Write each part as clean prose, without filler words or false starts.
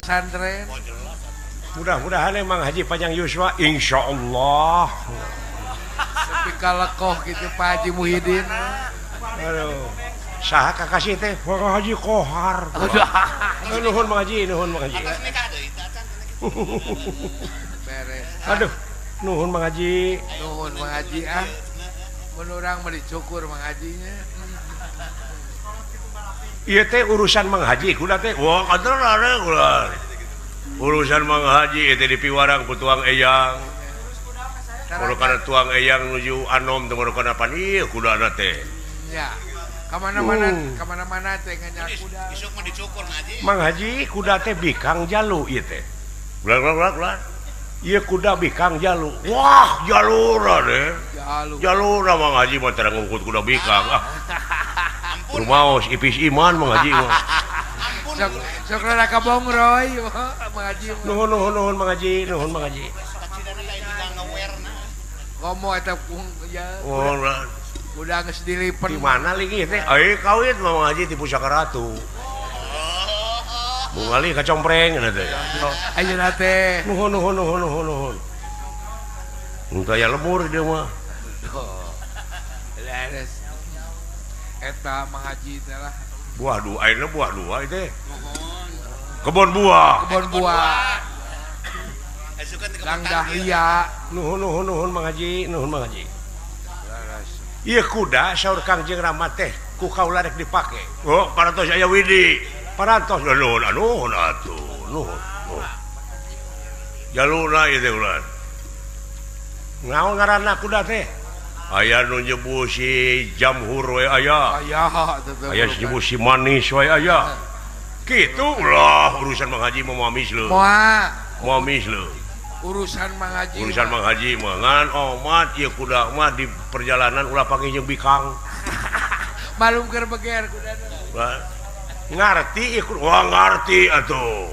Pesantren. Mudah-mudahan emang Haji Panjang Yuswa insya Allah. Tapi kalekoh gitu Pak Haji Muhyiddin. Aduh. Saha kakasih teh Pak Haji Kohar. Nuhun Mang Haji, nuhun Mang Haji. Beres. Aduh, nuhun Mang Haji. Nuhun Mang Haji ah. Mun urang mah dicukur Mang Hajinya. Ieu teh urusan Mang Haji kuda teh. Wah, kaderana kuda. Urusan Mang Haji teh dipiwarang ku tuang eyang. Murukana tuang eyang nuju anom teh murukana pan ieu kudana teh. Ya. Kamana-mana teh nganya kuda. Isuk mah dicukur Haji. Mang Haji kuda teh bikang jalu ieu teh. Ulah. Ieu kuda bikang jalu. Wah, jalura deh. Jalura Mang Haji mah teu ngungkut kuda bikang. Ampun. Rumaos ipis iman Mang Haji mah. Ampun. Sok rada kabongroy Mang Haji. Nuhun Mang Haji, nuhun Mang Haji. Sacidana lain juga ngewerna. Komo eta ya. Oh, Udah geus dilipen. di mana lagi teh? Kawit Mang Haji ti Pusaka Ratu. Bungali kacompreng cenah teh. Ayeuna teh. Nuhun. Engka ya lemur dia mah. Leres. Eta Mang Haji teh lah. Buah dua, ayeuna buah dua teh. Mohon. Kebon buah. Kebon buah. Asukan ke Lang Bekasi. dahlia. Nuhun Mang Haji, nuhun Mang Haji. Ieu kuda saur Kangjeng Rama teh ku kaula rek dipake. Oh, parantos aya widi. Parantos nuhun atuh. Nuhun. Jaluna ieu teh ulah. Naon ngaranna kuda teh? Aya nu nyebu si Jamhur we aya. Aya tetep. Aya si nyebu si Manis we aya. Kitu ulah urusan Mang Haji mah mamis leuh. Mamis leuh. Urusan Mang Haji. Urusan Mang Haji mah ngan omat ieu kuda mah di perjalanan ulah panggih jeung bikang. Malum keur beger kudana. Wah, ngarti ieu kuda wah ngarti atuh.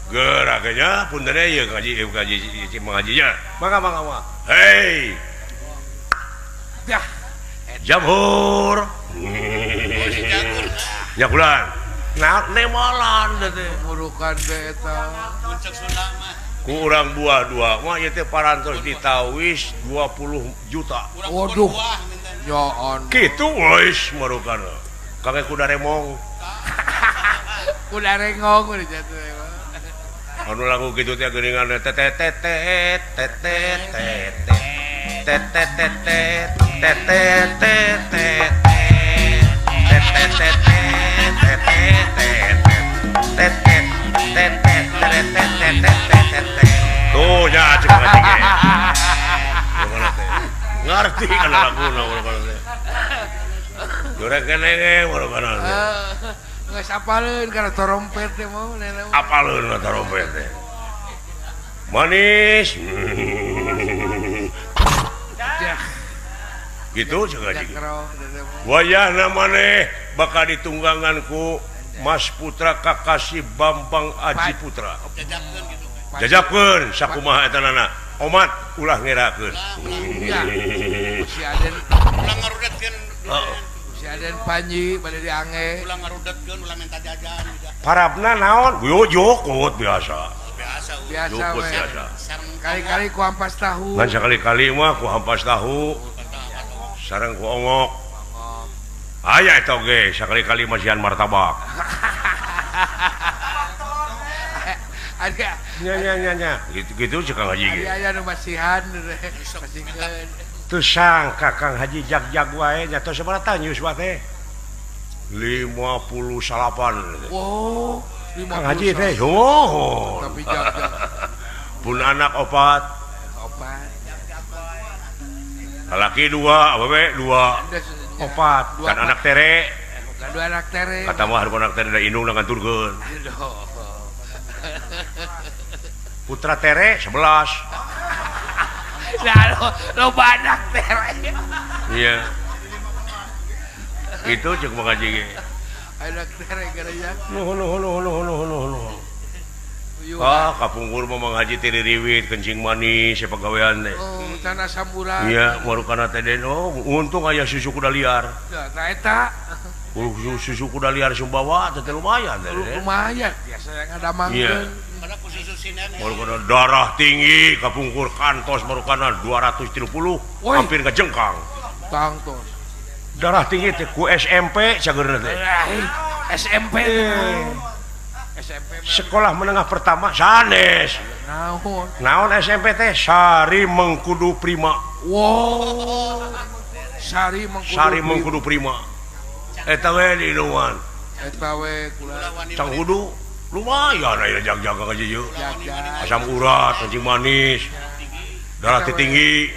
Geraknya punten ieu Haji Mang Haji nya. Mangga. Hei. Dah. Jamhur. Si Jagur. Ya bulan. Nah, nemolan teh. Murukan teh eta. Puncak Sunda mah. Ku urang buah dua mah ieu teh parantos ditawis 20 juta. Urang Waduh. buah minta. Ya on. Kitu weis marukana. Kangge kuda remong. Udah rengong udah jatuh. Anu lagu kitu teh geuningan tuh nya cek ngerti kan laguna urang teh. Jorek kenenge urang teh. Nggak sapaleun karena trompet teh mau nenek. Apaleun eta trompet teh. Manis. Dah. Gitu cenah Haji. Jakro nenek mau. Wayahna maneh bakal ditunggangan ku Mas Putra Kakasi Bambang Aji Putra. Jajakeun gitu. Jajapkeun sakumaha eta nana. Omat ulah ngerakeun. Ya. Si Aden, Ulah ngarudatkeun. si Aden Panji bade diange. Ulah ngarudatkeun, ulah minta jajan. Parabna naon? Yo jokot biasa. Biasa. Biasa Jokot we. biasa. Kali-kali ku ampas tahu. Ngan sakali-kali mah ku hampas tahu, sareng ku ongok. Aya eta oge sakali-kali masihan martabak. Ada Nya. Gitu cek Kang Haji ge. aya nu masihan masihkeun. Teu sangka Kang Haji jag-jag wae nya tos sabaraha tanyus wa teh. 58. Wow, Kang Haji teh oh. tapi jag-jag Pun anak 4, opat. laki 2, awewe 2, 4, kan anak tere. Dua anak tere. Kata mah hareup anak tere da indung da nganturkeun. Aduh. Putra tere 11. Nah, lo anak tere. Iya. Itu cek Mang Haji ge. Anak tere gara ya. Nuhun. Kapungkur mah Mang Haji teh diriwit kencing manis pagawean teh. Oh, tanah samburan. Iya, marukana teh den. Oh, untung aya susu kuda liar. Nah, eta susu kuda liar Sumbawa teh lumayan teh. Lumayan biasa yang ada mangkeun. Pada khusus sinen. Baru kana darah tinggi kapungkur kantos baru kana 230 hampir ngejengkang. Tangtos. Darah tinggi teh ku SMP cageurna teh. SMP. SMP Sekolah menengah pertama sanes. Naon SMP teh Sari Mengkudu Prima. Wow. Sari Mengkudu Prima. Eta we di Inuan. Eta we kula Cang Hudu lumayan aya jag-jaga ka jieu. jaga. Asam urat, kencing manis. Darah tinggi.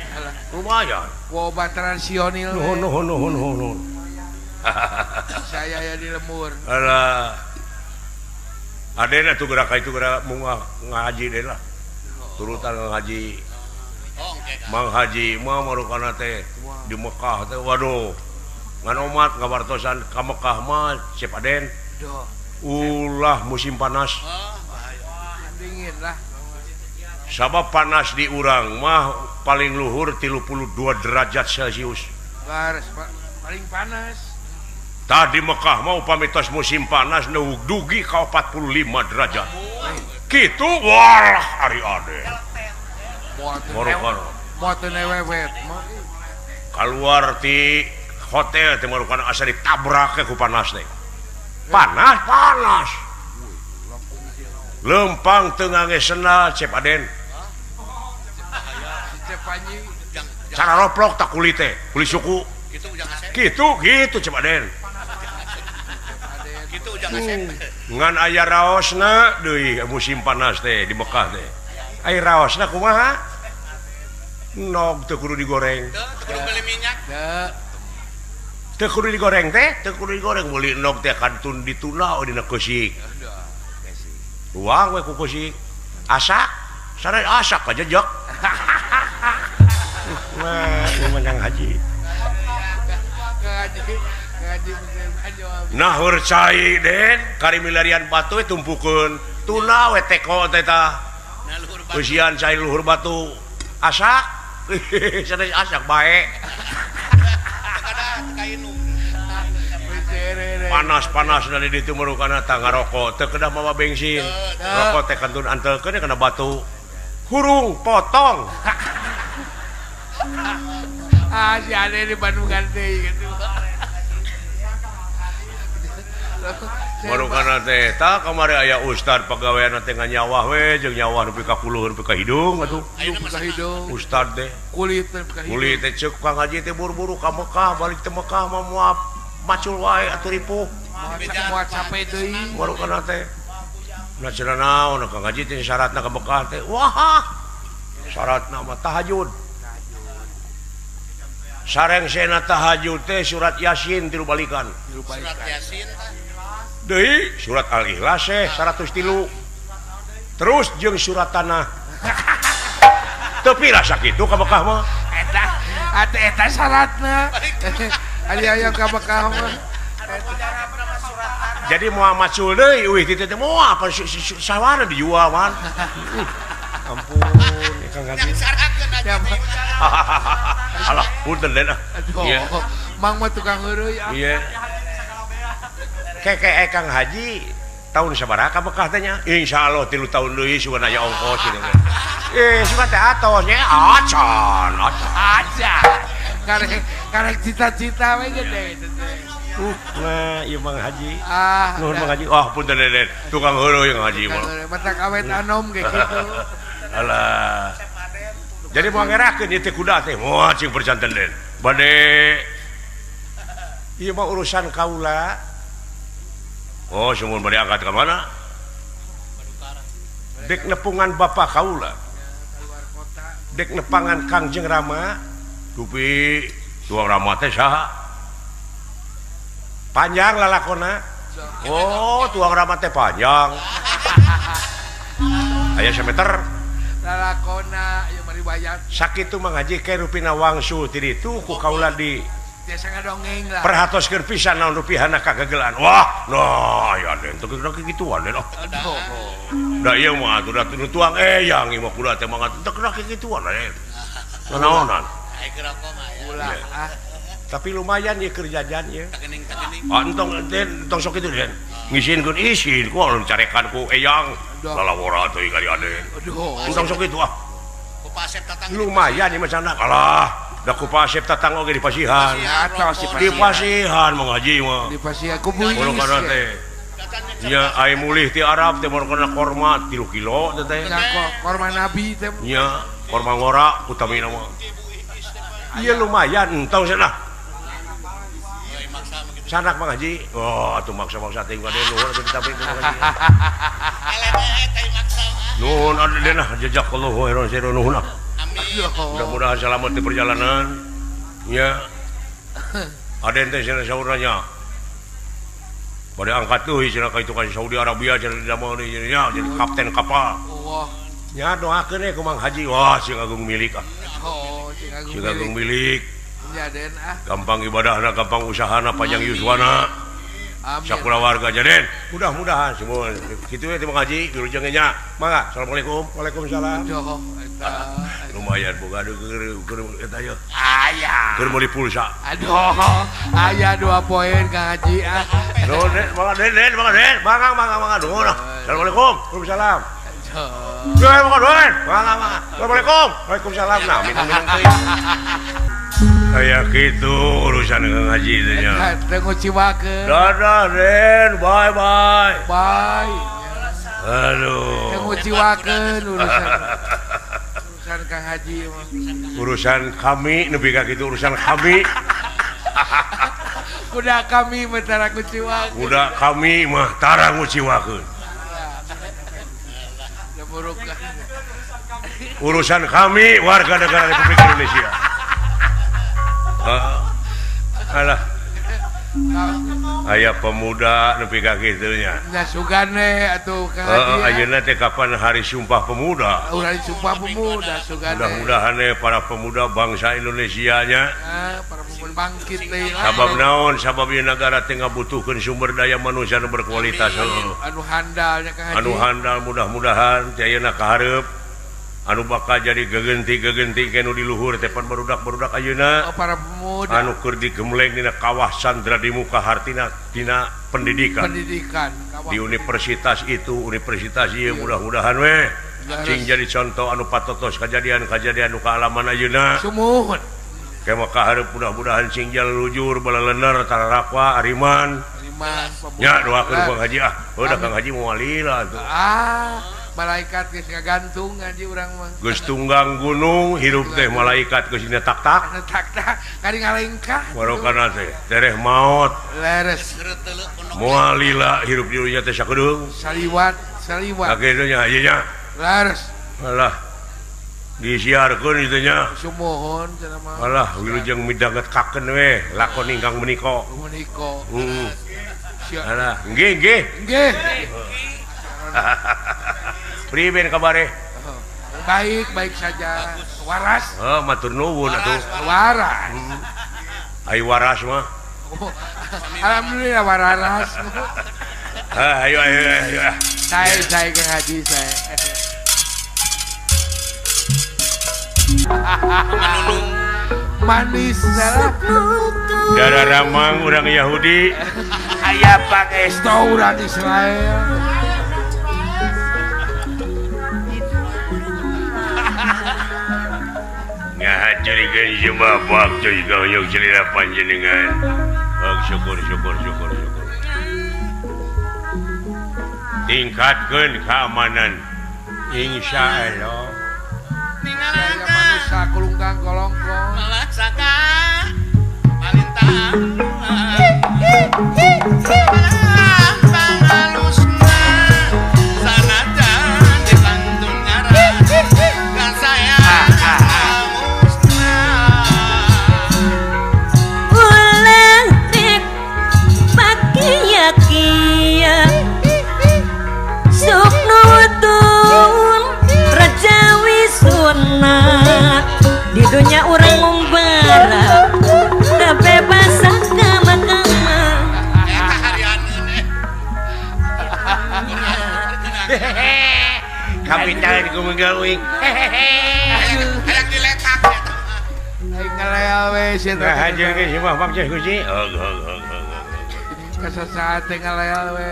Lumayan. Obat transionil. Nuhun. Saya ya di lembur. Alah. Adena tuh gerak itu gerak mau ngaji deh lah. Turutan ngaji. Oh, oke. Mang Haji mah marukana teh di Mekah teh waduh. Ngan omat ngabartosan ka Mekah mah Cepaden. Duh, Ulah musim panas. Oh, dingin lah. Sabab panas di urang mah paling luhur 32 derajat Celcius. Garis paling panas. Tadi Mekah mau pamitos musim panas dugi ka 45 derajat. Kitu walah ari ade. Moto newewet. Keluar ti hotel teh marukana asa ditabrak ku panas teh. Panas. Lempang tengah ngesena Cepaden. Cepanyi Cara roplok tak kulit teh, kulit suku. gitu ujang asep. Gitu Cepaden. Gitu ujang asep. Ngan aya raosna deui musim panas teh di Mekah teh. Aya raosna kumaha? Nog teu kudu digoreng. Kudu beli minyak. Teu kudu digoreng teh, teu kudu digoreng meuli nog teh kantun dituna dina keusik. Uang we ku keusik. Asak, sare asak aja jek. Wah, ini menang haji. ngaji Nahur cai den, kari milarian batu tumpukeun tuna we teko teh tah. Nah, luhur batu. Usian cai luhur batu. Asak. Sare asak bae. Kada kainu. Panas dari ditu merukana tangga rokok teu kedah mawa bensin. Rokok teh kantun antelkeun kana batu. Hurung potong. si ade di Bandungan deui gitu. Merukana teh tah kamari aya ustad pagawean teh nganyawah we jeung nyawah nepi ka kuluhur nepi ka hidung atuh. Ayeuna mah Hidung Ustad teh kulit ka hidung. kulit teh ceuk Kang Haji teh buru-buru ka Mekah balik teh Mekah mah moal macul wae atuh ripuh. Moal capek deui. Merukana teh na cenah naon Kang Haji teh syaratna ka Mekah teh wah syaratna mah tahajud. Sareng sena tahajud teh surat Yasin tilu balikan. surat Yasin tah. Deui surat Al-Ikhlas 103. Terus jeung surat Tanah. Teu pira sakitu ka Mekah mah. Eta syaratna. Aya ka Mekah mah. Jadi moal macul deui euy ti teh moal apa sawana dijual man. Ampun Kang Haji. Yang sarakeun aja. Alah punten den. Iya. Mang mah tukang heureuy. Iya. Keke Kang Haji tahun sabaraha ka Mekah teh nya? Insyaallah 3 tahun deui sugan aya ongkos kitu teh. Sugan teh atos nya acan. Aja. Karek cita-cita we gede itu teh. Nah, ieu Mang Haji. Nuhun Nuhun Mang Haji. Oh, punten den. Tukang heureuy Kang Haji mah. Matak awet anom ge kitu. Alah. Jadi mau ngerakeun ieu teh kuda teh. Moal cing percanten den. Bade ieu mah urusan kaula. Oh, semua bade angkat ke mana? Dek nepungan bapak kaula. Dek nepangan Kangjeng Rama. Dupi tuang Rama teh saha? Panjang lalakona. Oh, tuang Rama teh panjang. Aya sameter. Lalakona aya mari bayar. Sakitu Mang Haji ke rupina wangsul ti ditu ku kaula di Biasa ngadongeng lah. perhatoskeun pisan naon rupihana kagagelan. Wah, nah aya den teu kagituan den. Da ieu mah atuh da tuang eyang ieu mah kuda teh mangga teu kena kagituan den. Naonan. Ai geroko mah ya. Ulah tapi lumayan ya kerjaannya Tagening. entong sok itu Den ngisinkeun isin ku carekan ku eyang lalawara teuing kali Aden Aduh. entong sok itu Ku pasep tatang. lumayan ya macana kalah da ku pasep tatang oge di pasihan Atau si di pasihan mengaji mah Di pasti aku bunyi. kulo kana teh nya ai mulih ti Arab teh mor kana korma 3 kilo teh Korma Nabi teh. nya korma ngora utamina mah iya lumayan entong cenah sanak mengaji oh atuh maksa-maksa teh ngade nuhun atuh tapi itu mengaji nuhun ada denah jazakallahu khairan sayyidu nuhun mudah-mudahan selamat di perjalanan ya Aden teh cenah sauranya pada angkat tuh cenah ka itu ka Saudi Arabia cenah da mau jadi kapten kapal Allah. nya doakeun we ku Mang Haji wah sing agung milik Oh, sing agung milik Ya Den gampang ibadahna gampang usahana panjang yuswana Amin. sakula warga jaden mudah-mudahan semua kitu we Mang Haji wilujeng nya mangga assalamualaikum waalaikumsalam Aduh, eta. lumayan boga keur eta ye Aya. keur meuli pulsa Aduh, aya 2 poin Kang Haji ah. nuhun mangga den mangga nuhun assalamualaikum waalaikumsalam mangga assalamualaikum waalaikumsalam nah minum teuing kayak gitu urusan Kang Haji teh nya Teu nguciwakeun. dadah Den bye bye Bye. aduh Teu nguciwakeun urusan Kang Haji mah. urusan kami nepi ka kitu urusan kami Udah kami mentara nguciwakeun. udah kami mah tara nguciwakeun Da buruk. urusan kami warga negara Republik Indonesia alah aya pemuda nepi ka kitu nya Nya sugane atuh Kang Haji. ayeuna teh kapan hari Sumpah Pemuda Ulah Sumpah Pemuda sugane. mudah-mudahan para pemuda bangsa Indonesia nya Para pemuda bangkit deui. sabab naon sabab ieu negara teh ngabutuhkeun sumber daya manusia nu berkualitas Anu handalnya Kang Haji. anu handal mudah-mudahan teh ayeuna kahareup anu bakal jadi gegenti kanu di luhur tepan barudak ayeuna Para pemuda. anu keur digemleng dina kawah Sandra di muka hartina tina pendidikan di universitas itu universitas ieu mudah-mudahan we cing jadi contoh anu patotos kejadian nu kaalaman ayeuna Sumuhun. kemah kahareup mudah-mudahan cing lujur balaleuneur tararakwa ariman nya doakeun Kang Haji udah Kang Haji moal lila tuh malaikat geus ngagantung Haji urang mah. geus tunggang gunung hirup teh malaikat geus dina tak-tak Tak kari ngalengkah. barokana teh tereh maot Leres. moal lila hirup di dunya teh sakedeung Saliwat. sakitu nya ieu nya Leres. alah disiarkeun itu nya Sumuhun cenah mah. alah wilujeng midanget kaken we lakon ingkang menika Meniko. alah nggih Nggih. priben kabare Baik saja. Waras. matur nuwun atuh Waras. ai waras mah Alhamdulillah waras. ayo Saya Kang Haji saya. Manis salah. darah ramang orang Yahudi Aya pangestu urang Israel. ngahajurikeun jembah waktu jika hoyong celila panjenengan syukur tingkatkeun keamanan insyaallah Saya manusia kulungkang kolongkong. Malaksaka Malintang Pangalusna Sanajan di Bandung Ngaran Kan saya musna ulang tik pakia sok nutun rajawi sunat di dunia orang ngumbara kebebasan kama-kama kapitan kumengawing Hayang diletak Aing ngalea we sia teh. Hajar ke si mah bangsa kuci. Kasasaat teh ngalea we.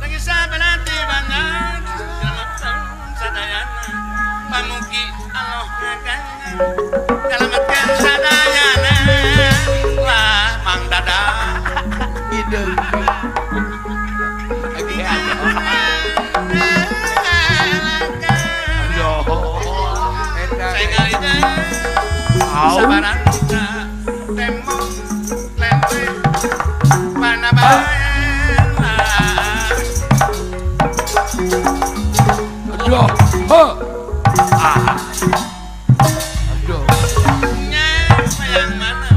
Lagi sabalati banget selamat tahun sadayana pamugi Allah ngagangan selamatkan sadayana lah Mang Dadang Ide. lagi Yo. Eta. saya ngalida sabaran tembok lempe mana bayar Aduh. Ho. Aduh. yang mana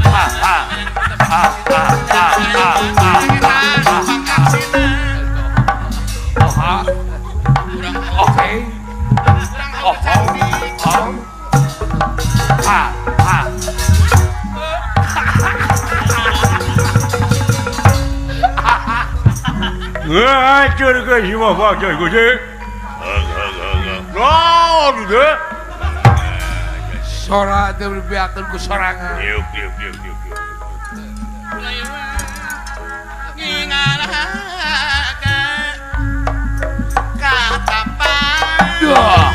Oke. Hajar ke si mah bangsa kuci. Oh, gitu. Sora teh berbiakeun ku sorangan. Diuk. Duh.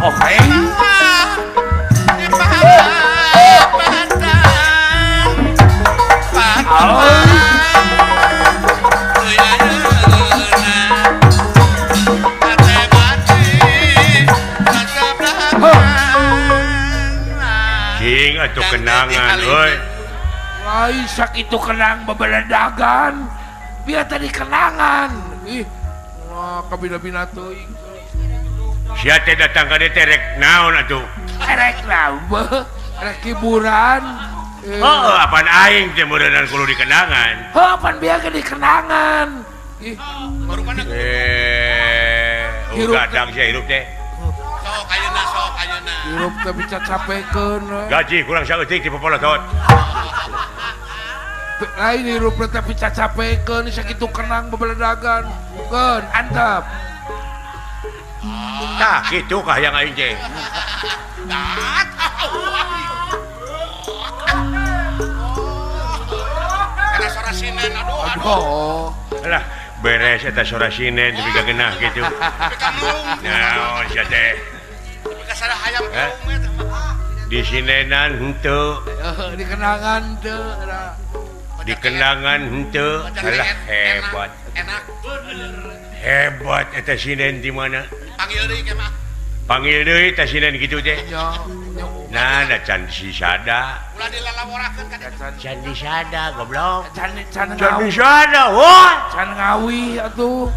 Oke. Cing atuh kenangan, euy. Lain sak itu kenang babaledagan. Biar tadi kenangan. Ih. Wah, kabina-bina teuing. Sia teh datang ka dieu teh rek naon atuh? Erek lambeh, erek hiburan. Heeh, apaan aing teh meureunnan kudu dikenangan. Pan biar di kenangan. Ih, baru mana Hirup gadang sia hirup teh. sok ayeuna hirup tapi cacapekeun. Gaji kurang saeutik ti popolotot. Lain hirup tapi cacapekeun sakitu kenang babaledagan. Keun, antep. Tah kitu kah yang aing teh. karena suara sinen aduh Aduh. Alah, beres eta sora sinen tapi gageunah kitu. Naon sia teh? tapi kasara hayam Eh? kaum eta mah Di sinenan henteu, Di kenangan teu. di kenangan henteu. Alah hebat. enak Hebat eta sinen di mana? panggil deui ke mah Panggil deui eta sinen kitu teh. Nyo. Nah, da can disada. ulah dilalaworakeun ka dieu Can disada goblok. Can Can ngawi. disada, wah. Can ngawi atuh.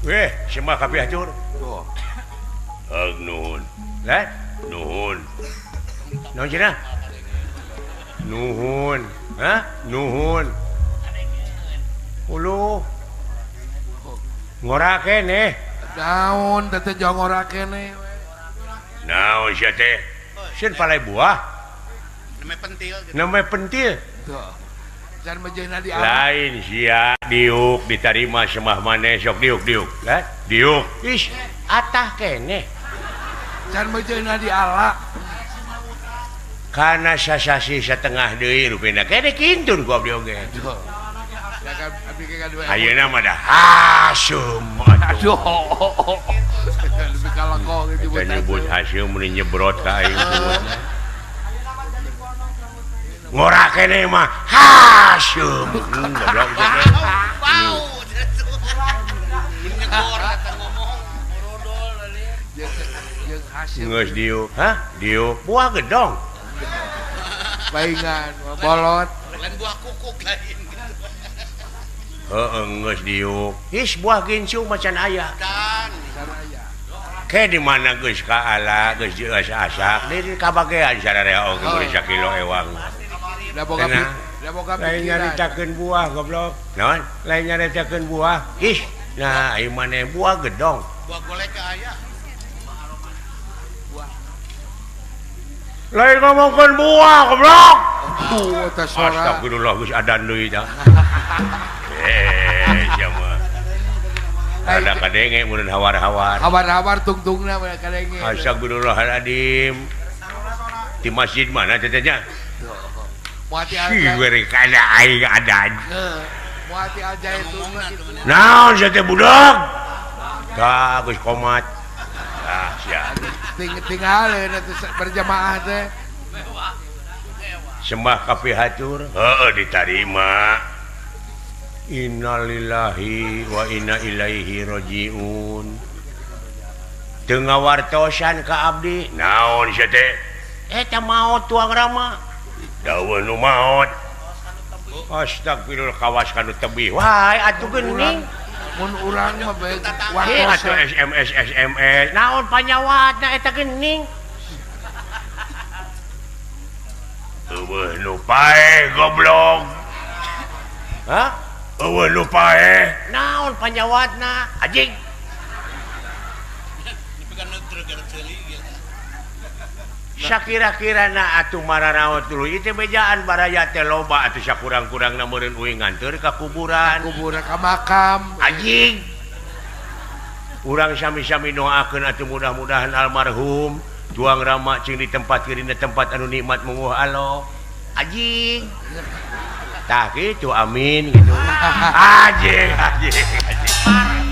Weh, semua kapiah tur. Tuh. Nuhun. Lah, nuhun. Naon cenah? Nuhun. Hah? Nuhun. Uluh. Ngora keneh. Daun teh jongora kene we. Naon sia teh? Sieun palai buah, namanya pentil gitu namanya pentil. Tuh. Can mejeuna di alam. Lain sia diuk diterima semah maneh sok diuk. Lah, diuk. Ish, atah keneh. Can mejeuna di ala. Kana sasasi satengah deui rupina kene kintun ku abdi oge. Tuh. Ya kan abdi ke kadua. Ayeuna mah dah hasum atuh. Aduh. Lebih kalako gitu Kita nyebut hasil meni nyebrot ka aing semua. Ngora kene mah hasum. Goblok cenah. wow menyegor kata ngomong rodol tadi Jeung hasil Geus diuk. Hah? Diuk buah gedong. baingan bolot. lain buah kukuk lain Heeh, geus diuk. Is buah gincu macan aya. dan Saraya. Ke di mana geus ka ala, geus diasak-asak, di kabagean sararea oge beureus sakilo ewang. Da boga Tenang. da boga Lain pikiran. nyaritakeun buah goblok. Naon? Lain nyaritakeun buah. Ih, nah ieu maneh buah gedong. buah golek ke aya Lain ngomongkeun buah goblok. Eta suara. Astagfirullah geus adan deui tah. Sia mah. ada kadenge mun hawar-hawar Hawar-hawar tungtungna kadenge. Astagfirullahaladzim di masjid mana tetenya Muati si aja. beri kana aing adan Muati aja itu. naon sia teh budak ka geus komat sia Tinggalin itu berjamaah teh. sembah ka pihatur heeh ditarima innalillahi wa inna ilaihi rajiun teu ngawartosan ka abdi naon sia teh eta maot tuang rama daweun nu maot astagfirullah kawas kanu tebih wae atuh geuning Mun urang mah bae atuh SMS naon panyawatna eta geuning eueuh nu pae goblok hah eueuh nu pae naon panyawatna anjing sakira-kirana atuh mararaot dulu itu bejaan baraya teh loba atuh sakurang-kurangna meureun uing nganteur ka kuburan kuburan ka makam. anjing urang sami-sami doakeun atuh mudah-mudahan almarhum tuang rama cing di tempat kirina tempat anu nikmat munguh Allah anjing tah kitu amin gitu anjing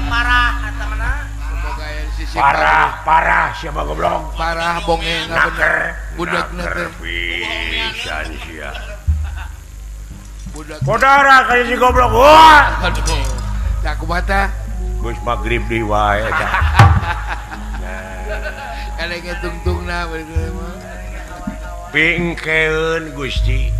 Parah kata mana? Semoga ya di sisi parah siapa goblok parah bongeng naker budakna teh. pisan sia Budak. saudara kayak si goblok wah Aduh. Da kumaha teh? geus magrib di wae eta Kadenge tungtungna bener mah. pingkeun Gusti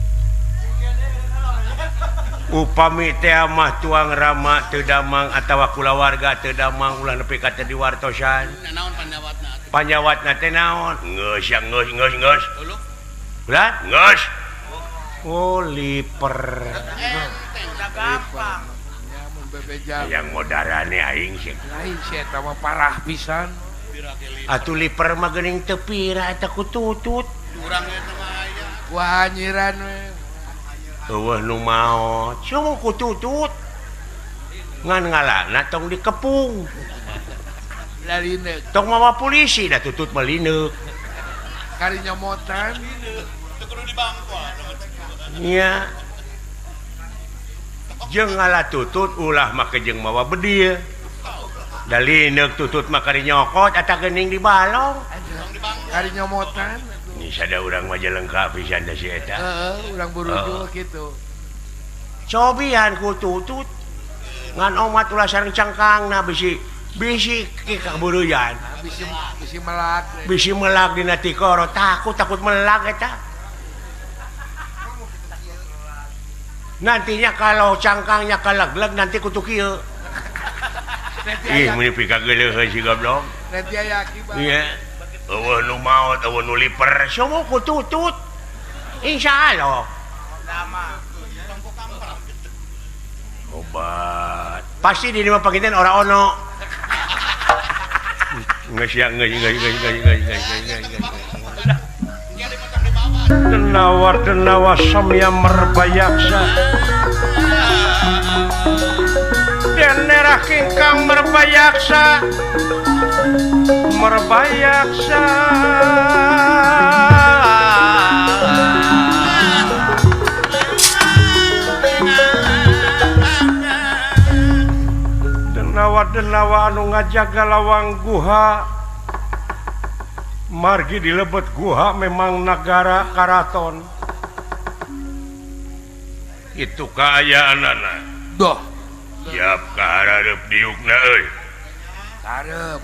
upami teh mah tuang rama teu damang atawa kulawarga teu damang ulah nepi ka teu diwartosan Naon panyawatna? panyawatna teh naon geus ya geus Ulu? ulah geus oh liper Udah gampang. Ya mun bebejam. yang modarane aing sih Lain si eta mah parah pisan. atuh liper mah geuning teu pira eta ku tutut Urang eta mah aya. Wah anyiran we. eueuh nu maot cuma ku tutut ngan ngalana tong dikepung Lalineuk tong mawa polisi dah tutut malineuk kari nyomotan. Teu kudu dibangkol. nya jeung ngala tutut ulah make jeung mawa bedil dalineuk tutut mah kari nyokot eta geuning dibalong Kari nyomotan. ini sada urang mah lengkap pisan da si eta Urang buruju gitu. cobian ku tutut ngan omat ulah sareng cangkangna bisi ka buruyan Bisi melak. bisi melag dina tikoro takut melag eta nantinya kalau cangkangnya kalaglag nanti kutu kieu ih meni pika geuleuh si goblok Nanti aya akibat. iya eueuh nu maot eueuh nu liper somo ku tutut insyaallah obat pasti di lima pakinten ora ono geus ya geus Denawa samya merbayaksa Denerah kingkang merbayaksa Denawa anu ngajaga lawang guha margi dilebet guha memang negara karaton itu kaayaanana Doh. siap kahareup diukna euy Karep.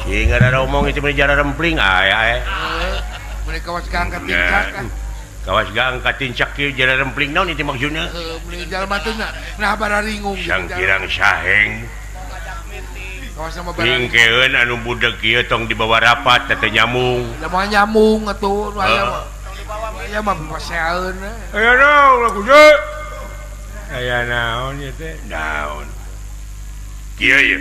sehingga ada omong itu menjara rempling Mereka kawas angkat tincak kan. kawas angkat tincak kieu jara rempling naon itu maksudna Mending jalan matuna. Nah bararingung. sang kirang saheng Kawas sama bararingung. pingkeun anu budak kieu tong dibawa rapat teh nyamung Lemah nyamung atuh. Aya mah paseaeun. aya naon lagu teh aya naon ieu teh naon kieu ye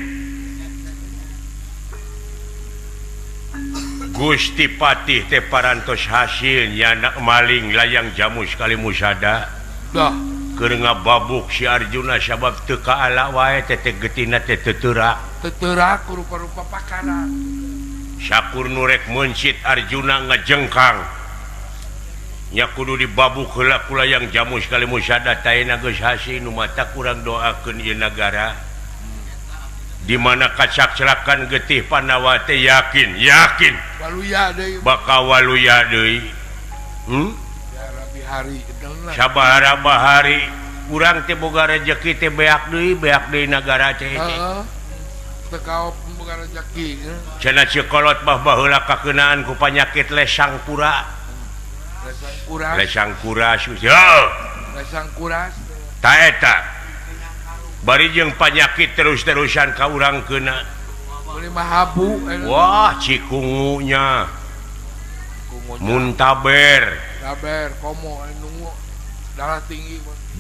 Gustipatih teh parantos hasilnya anak maling layang jamu sekali musada dah keur ngababuk si Arjuna sabab teu kaala wae teteh getina teh teuterak teterak rupa-rupa pakana sakur nurek mencit Arjuna ngajengkang nya kudu dibabuk heula ku layang jamu sekali musada taena geus hasil nu mata kurang doakeun ieu nagara di mana kacak celakan getih Pandawa teh yakin waluya deui bakal waluya deui ya Rabi hari kenalna sabahara bahari urang teh boga rezeki teh beak deui nagara teh heeh teu kaop boga rezeki cenah cikolot bah baheula kakeunaan ku panyakit lesang kura lesang kuras lesang kuras ta eta bari jeung panyakit terus-terusan ka urang keuna beli mahabu wah cikungunya muntaber sabar komo nunggu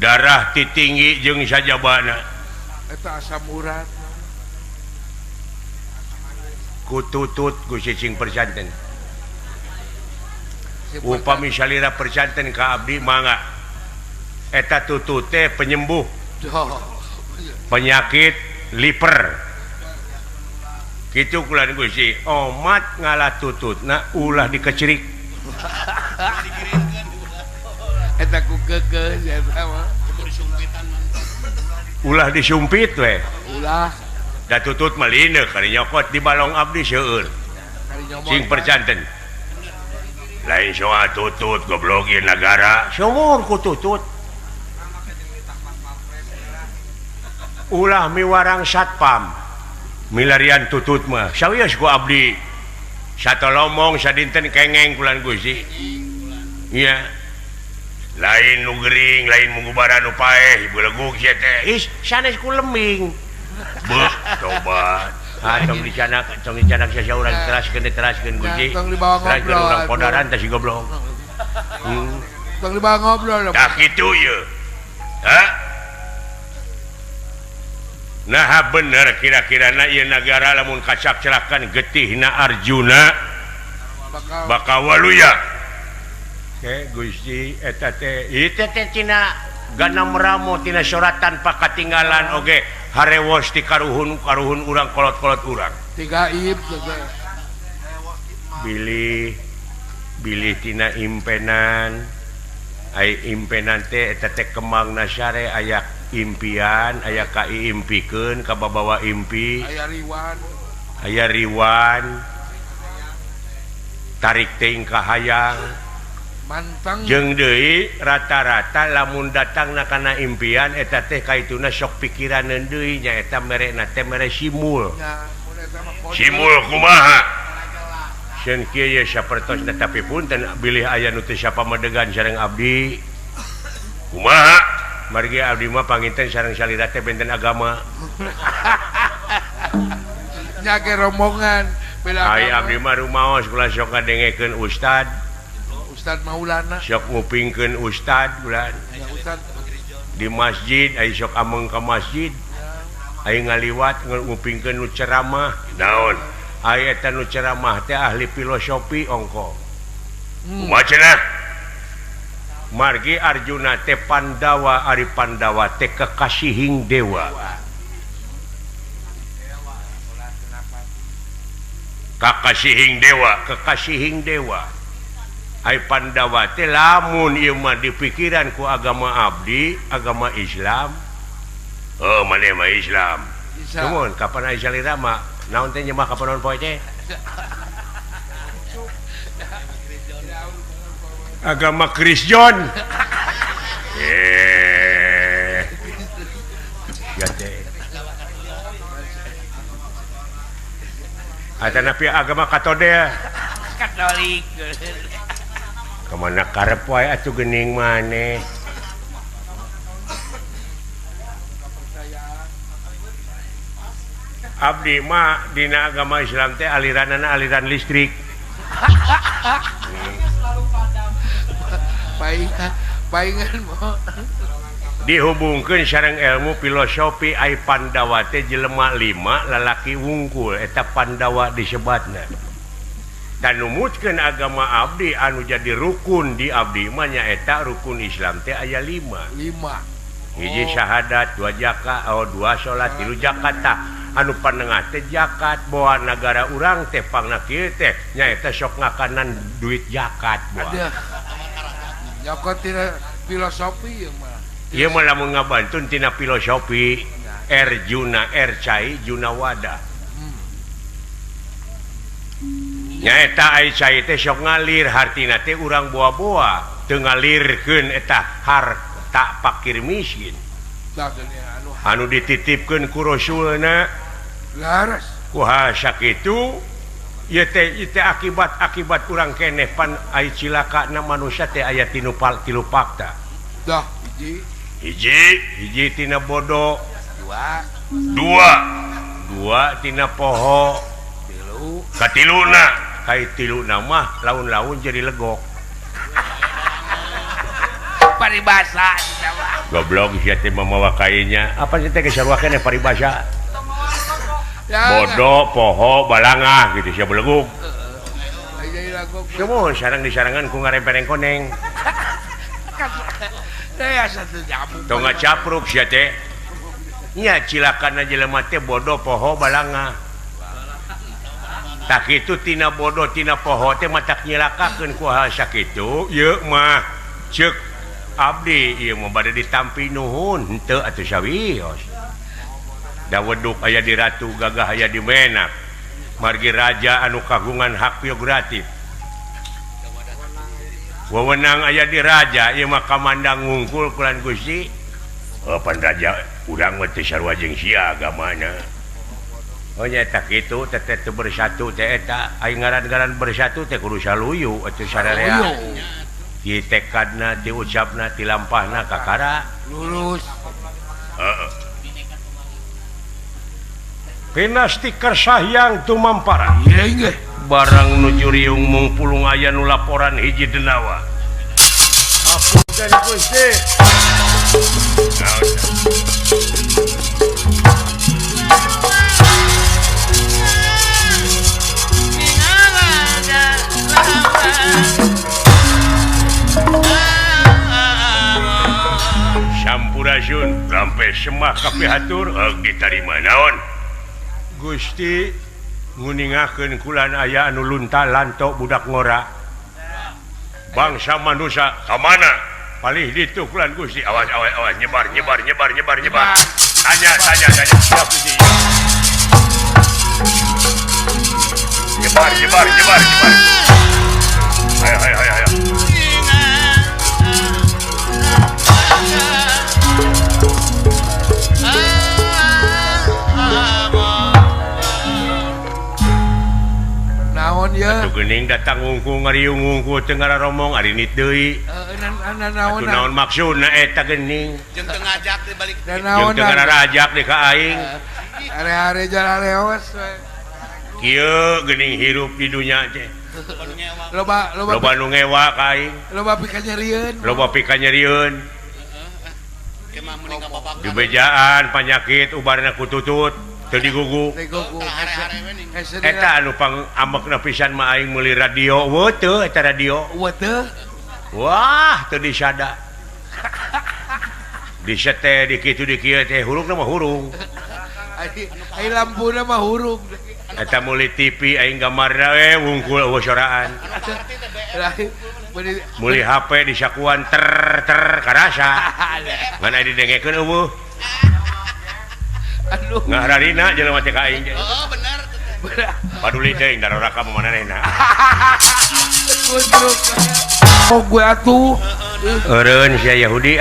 darah tinggi jeung sajabana eta asam urat ku tutut ku cicing percanten upami salira percanten ka abdi mangga eta tutut teh penyembuh penyakit liver kitu kulan Gusti omat ngalah tututna ulah dikecirik eta ku keukeuh eta mah ulah disumpit we ulah da tutut mah lineuk kari nyokot di balong abdi seueur kali nyomot cing percanten lain soal tutut goblok ieu nagara sumur ku tutut ulah miwarang satpam milarian tutut mah sawios ku abdi satolomong sadinten kengeng kulan Gusti iya lain nu gering lain munggubaran nu paeh ibu leguk sia teh is sanes ku lembing beuh tobat tong dicanak sia urang teraskeun Gusti tong dibawa ngobrol urang podaran teh si goblok tong dibawa ngobrol tak kitu ye ha nah bener kira-kirana ieu nagara lamun kacak celakan getihna Arjuna bakal waluya Gusti eta teh ieu teh tina ganam ramo tina suratan pakatinggalan oge harewos ti karuhun urang kolot-kolot urang tiga ib bilih tina impenan ai impenan teh eta teh kembangna syare aya impian aya kai impikeun ka babawa impi aya riwan tarik teuing ka hayang mantang jeung deui rata-rata lamun datangna kana impian eta teh kaituna sok pikiraneun deui nya eta merena teh mere simul kumaha sieun kieu ye sapertosna tapi punten bilih aya nu teu sapamadegan sareng abdi kumaha margi abdi mah panginten sareng salira teh benten agama nya ge rombongan bela ai abdi mah rumaos kula sok ngadengekeun ustad Maulana sok ngupingkeun ustad bulan ustad di masjid ai sok ameng ka masjid ai ngaliwat ngupingkeun nu ceramah naon ai eta nu ceramah teh ahli filosofi ongko kumaha cenah margi Arjuna teh Pandawa ari Pandawa teh kekasihing dewa kekasihing dewa ai Pandawa teh lamun ieu mah dipikiran ku agama abdi agama Islam oh maneh mah Islam cuman kapan aya salira mah naon teh nyembah ka panon poe teh agama Kristen ya teh atana pi agama Katolik kemana karep wae atuh geuning maneh abdi mah dina agama Islam teh aliranana aliran listrik paingan mo dihubungkeun sareng ilmu filosofi ai Pandawa teh jelema 5 lalaki wungkul eta Pandawa disebatna dan numutkeun agama abdi anu jadi rukun di abdi mah nyaeta rukun Islam teh aya 5 hiji syahadat 2 zakat 2 salat 3 zakat tah anu panengah teh zakat boa negara urang teh pangna kieu teh nyaeta sok ngakanan duit zakat boa zakat tina filosofi ya mah ieu mah lamun ngabantun tina filosofi Erjuna Ercai Junawada nyaeta ai cai teh sok ngalir hartina teh urang boa-boa teu ngalirkeun eta harta fakir miskin anu dititipkeun ku Rasulna laras kuha sakitu ieu teh akibat urang keneh pan ai cilakana manusia teh aya tilu fakta dah hiji tina bodoh 2 tina poho katiluna kai tiluna mah laun-laun jadi legok paribasa goblok sia teh mamawa kainya apa sih teh kesarwakeun paribasa bodoh poho balangah gitu sia beleguk semua sarang disarangan ku ngarempereng koneng tong ngacapruk sia teh nya cilakana jelema teh bodoh poho balangah tak itu tina bodoh tina poho teh matak nyilakakeun ku hal sakitu ieu mah ceuk abdi ieu mah bade ditampi nuhun henteu atuh sawios da weduk aya di ratu gagah aya di menak margi raja anu kagungan hak prerogatif wewenang aya di raja ieu mah kamandang ngungkul kulan Gusti pan raja urang mah teu sarua jeung sia agamana oh nyata kitu teteh teu bersatu teh eta aing ngaran-ngaran bersatu teh kudu saluyu atuh sararea di tekadna di ucapna di lampahna kakara lulus pina stiker sahyang tumamparan iya inggih barang nuju riung mung pulung aya nu laporan hiji denawa apunten Gusti Sampurasun lampe semah kapihatur ditarima naon Gusti nguningakeun kulan aya anu lunta lantok budak ngora bangsa manusia kamana palih ditu kulan Gusti awas nyebar tanya siap Gusti nyebar ayo naon ya atuh geuning datang ngungku ngariung ngungku teu ngararomong ari nit deui naon naon maksudna eta geuning jeung teu ngajak di balik jeung teu ngarajak di ka aing are-are jalan leos kieu geuning hirup di dunya teh loba nu ngewa ka aing loba pikanyarieun kemah mending kabapak di bejaan panyakit ubarna ku tutut teu digugu eta anu pang ambekna pisan mah aing meuli radio teu eta radio wah teu disada disete di kitu di kieu teh hurungna mah hurung ai lampuna mah hurung eta meuli TV aing gambarna wungkul eueuh soraan meuli HP disakuan ter karasa ngan aya didengekeun eueuh aduh ngahararina jelema teh ka aing oh bener paduli teh daroraka manehna oh gue atuh eureun sia Yahudi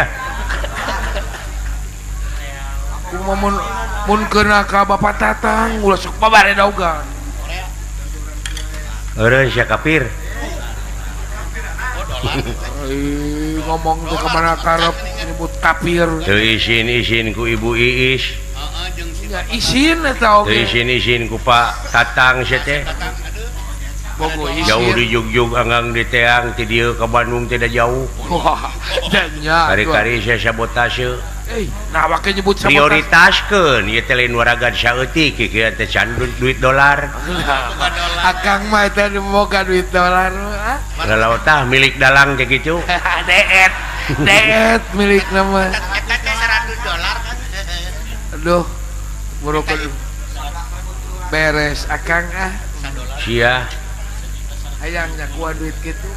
kumaha mun keuna ka Bapak Tatang ulah sok pabaredogan eureun sia kafir ngomong tuh kemana karep nyebut kafir teu isin ku Ibu Iis jeung ya isin eta teu oge isin ku Pak Tatang sia teh bogo isin jauh di Jugjug anggang di teang ti dieu ka Bandung teh da jauh wah danya kari-kari saya sabotase nah wakil nyebut sabotaj. prioritaskeun ieu teh lain waragan saeutik kieu teh can duit dolar Akang mah eta boga duit dolar mah. lalau tah milik dalang kayak gitu Deet milik nama. Eta teh $100 kan. Aduh, buru beres Akang sia hayangnya gua duit gitu.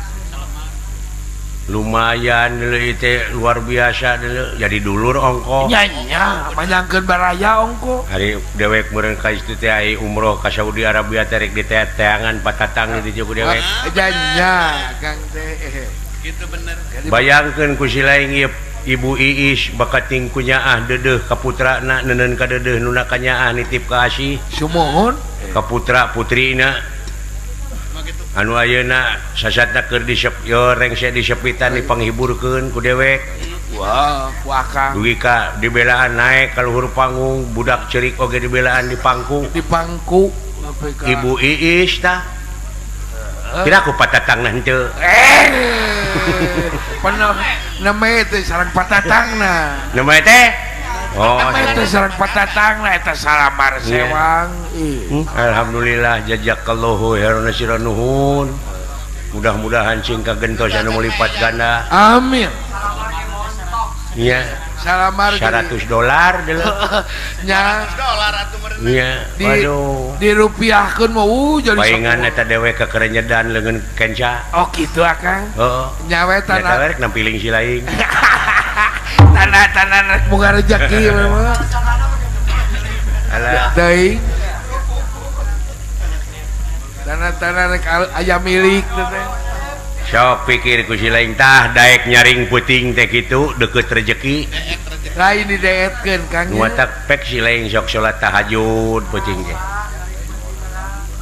lumayan deuleu teh luar biasa deuleu jadi dulur ongko Nyanya, manyangkeun baraya ongko. hari dewek meureun ka ieu teh ai umroh ka Saudi Arabia teh rek diteteangan patatang di dieu ku dewek Nyanya, Kang teh. Gitu bener. bayangkeun ku si laing ieu Ibu Iis bakating ku nyaah dedeuh ka putrana neuneun ka dedeuh nu ka nyaah nitip ka asih Sumohon. ka putra putrina Mah gitu. anu ayeuna sasatna keur yo rengse disepitan dipanghiburkeun ku dewek Wah, ku Akang dugi ka dibelaan naik ka luhur panggung budak cerik oge dibelaan di pangku di pangku. Ibu Iis tah kira ku patatang henteu Pernah nama itu sarang patatangna. nama teh oh Nama itu sarang patatangna eta salamar sewang. alhamdulillah jazakallahu khairan sira nuhun mudah-mudahan cing kagentos anu melipat ganda Amin. iya Salamar $100 dulu nya $100 atuh meureun. iya di waduh dirupiahkeun mah jadi paingan eta dewek kekerenyedan leungeun kenca Oh gitu Akang. heeh Nyawe eta tanah rek nampiling si laing tanah rek boga rezeki memang. alah Teuing. Tanah rek aya milik teh. sok pikir ku si laing tah daek nyaring puting teh kitu deukeut rezeki Lain dideetkeun Kang. nu matak pek si laing sok salat tahajud puting teh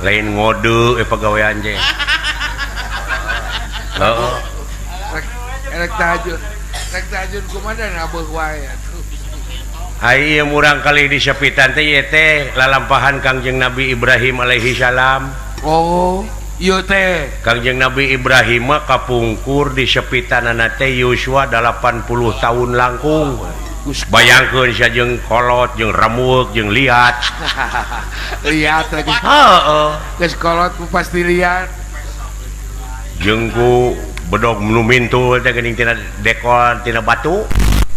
lain ngode pagawean teh heeh Rek tahajud kumaha nabuh wae atuh. ai ieu murang kali disepitan teh ieu teh lalampahan Kangjeng Nabi Ibrahim alaihi salam Oh, ieu teh. Kangjeng Nabi Ibrahim mah kapungkur di sepitanana teh yuswa 80 tahun langkung bayangkeun sia jeung kolot jeung ramueuk jeung liat Lihat lagi. heeh Geus kolot ku pasti lihat. jeung ku bedog nu mintul teh geuning tina dekor tina batu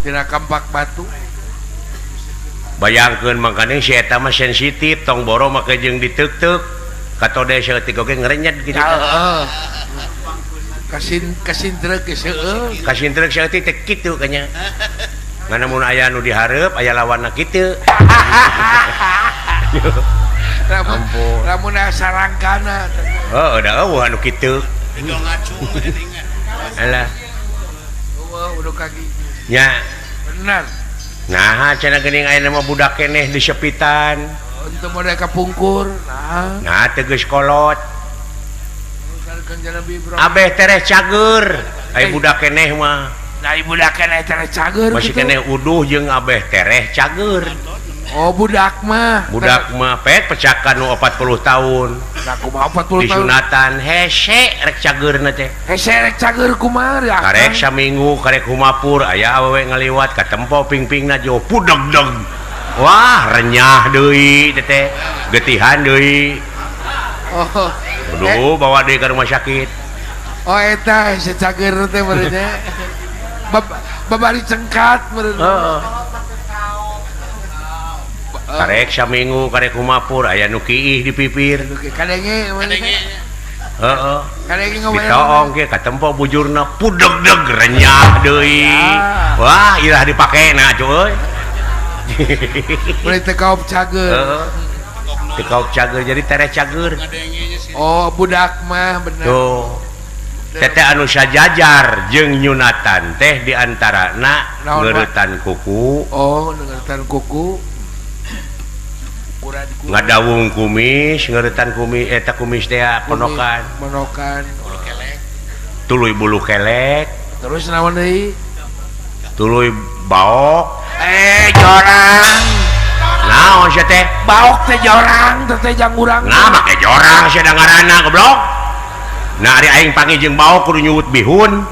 Tina kampak batu. bayangkeun mangkana si eta mah sensitif tong boro make jeung diteuk-teuk katode saeutik oge ngarenyet gitu Heeh. Kasin trek geus heueuh. kasintrek saeutik teh kitu kanya ngana mun aya nu dihareup aya lawanna kitu Lamun sarangkana. oh udah eueuh anu kitu Itu ngacung geuningan. alah Eueuh udah kaki. nya Benar. nah cenah geuning aya mah budak keneh di sepitan Untuk model kapungkur. nah teu geus kolot Kan Nabi Ibrahim. abeh tereh cager aya budak keneh mah Nah ibu dakan eta cager masih gitu. keneh uduh jeung abeh tereh cager Oh budak mah. budak mah pek pecakan nu 40 tahun Aku mau 40 tahun. disunatan hese rek cageurna teh Serek cager kumaha ya. karek saminggu karek humapur aya awewe ngaliwat ka tempo ping-pingna jo pudeg-deg wah renyah deui teh getihan deui Oh. aduh bawa deui ka rumah sakit Oh eta secager teh merenya. Babari cengkat meureun. heeh karek saminggu karek humapur aya nu kiih di pipir Kadenge Kadenge heeh Kadenge ngomong. ditoong ge ka tempo bujurna pudeg-deg renyah deui wah ilah dipakena cuy Mulai tekaup cager. heeh dikau cager jadi tereh cager ngadengenya sih. Oh budak mah bener. tuh teteh anu sajajar jeung nyunatan teh diantarana Naon, Pak? ngeuretan kuku Oh dengeran kuku. Ukuran kuku. ngadawung kumis ngeuretan kumis eta kumis teh ponokan Ponokan. tuluy bulu kelek Terus naon deui? tuluy baok Jorang. naon sia teh Baok teh jorang, teh jang urang. nah make jorang sia da ngaranna goblok nah ari aing panggil jeung baok kudu nyuwut bihun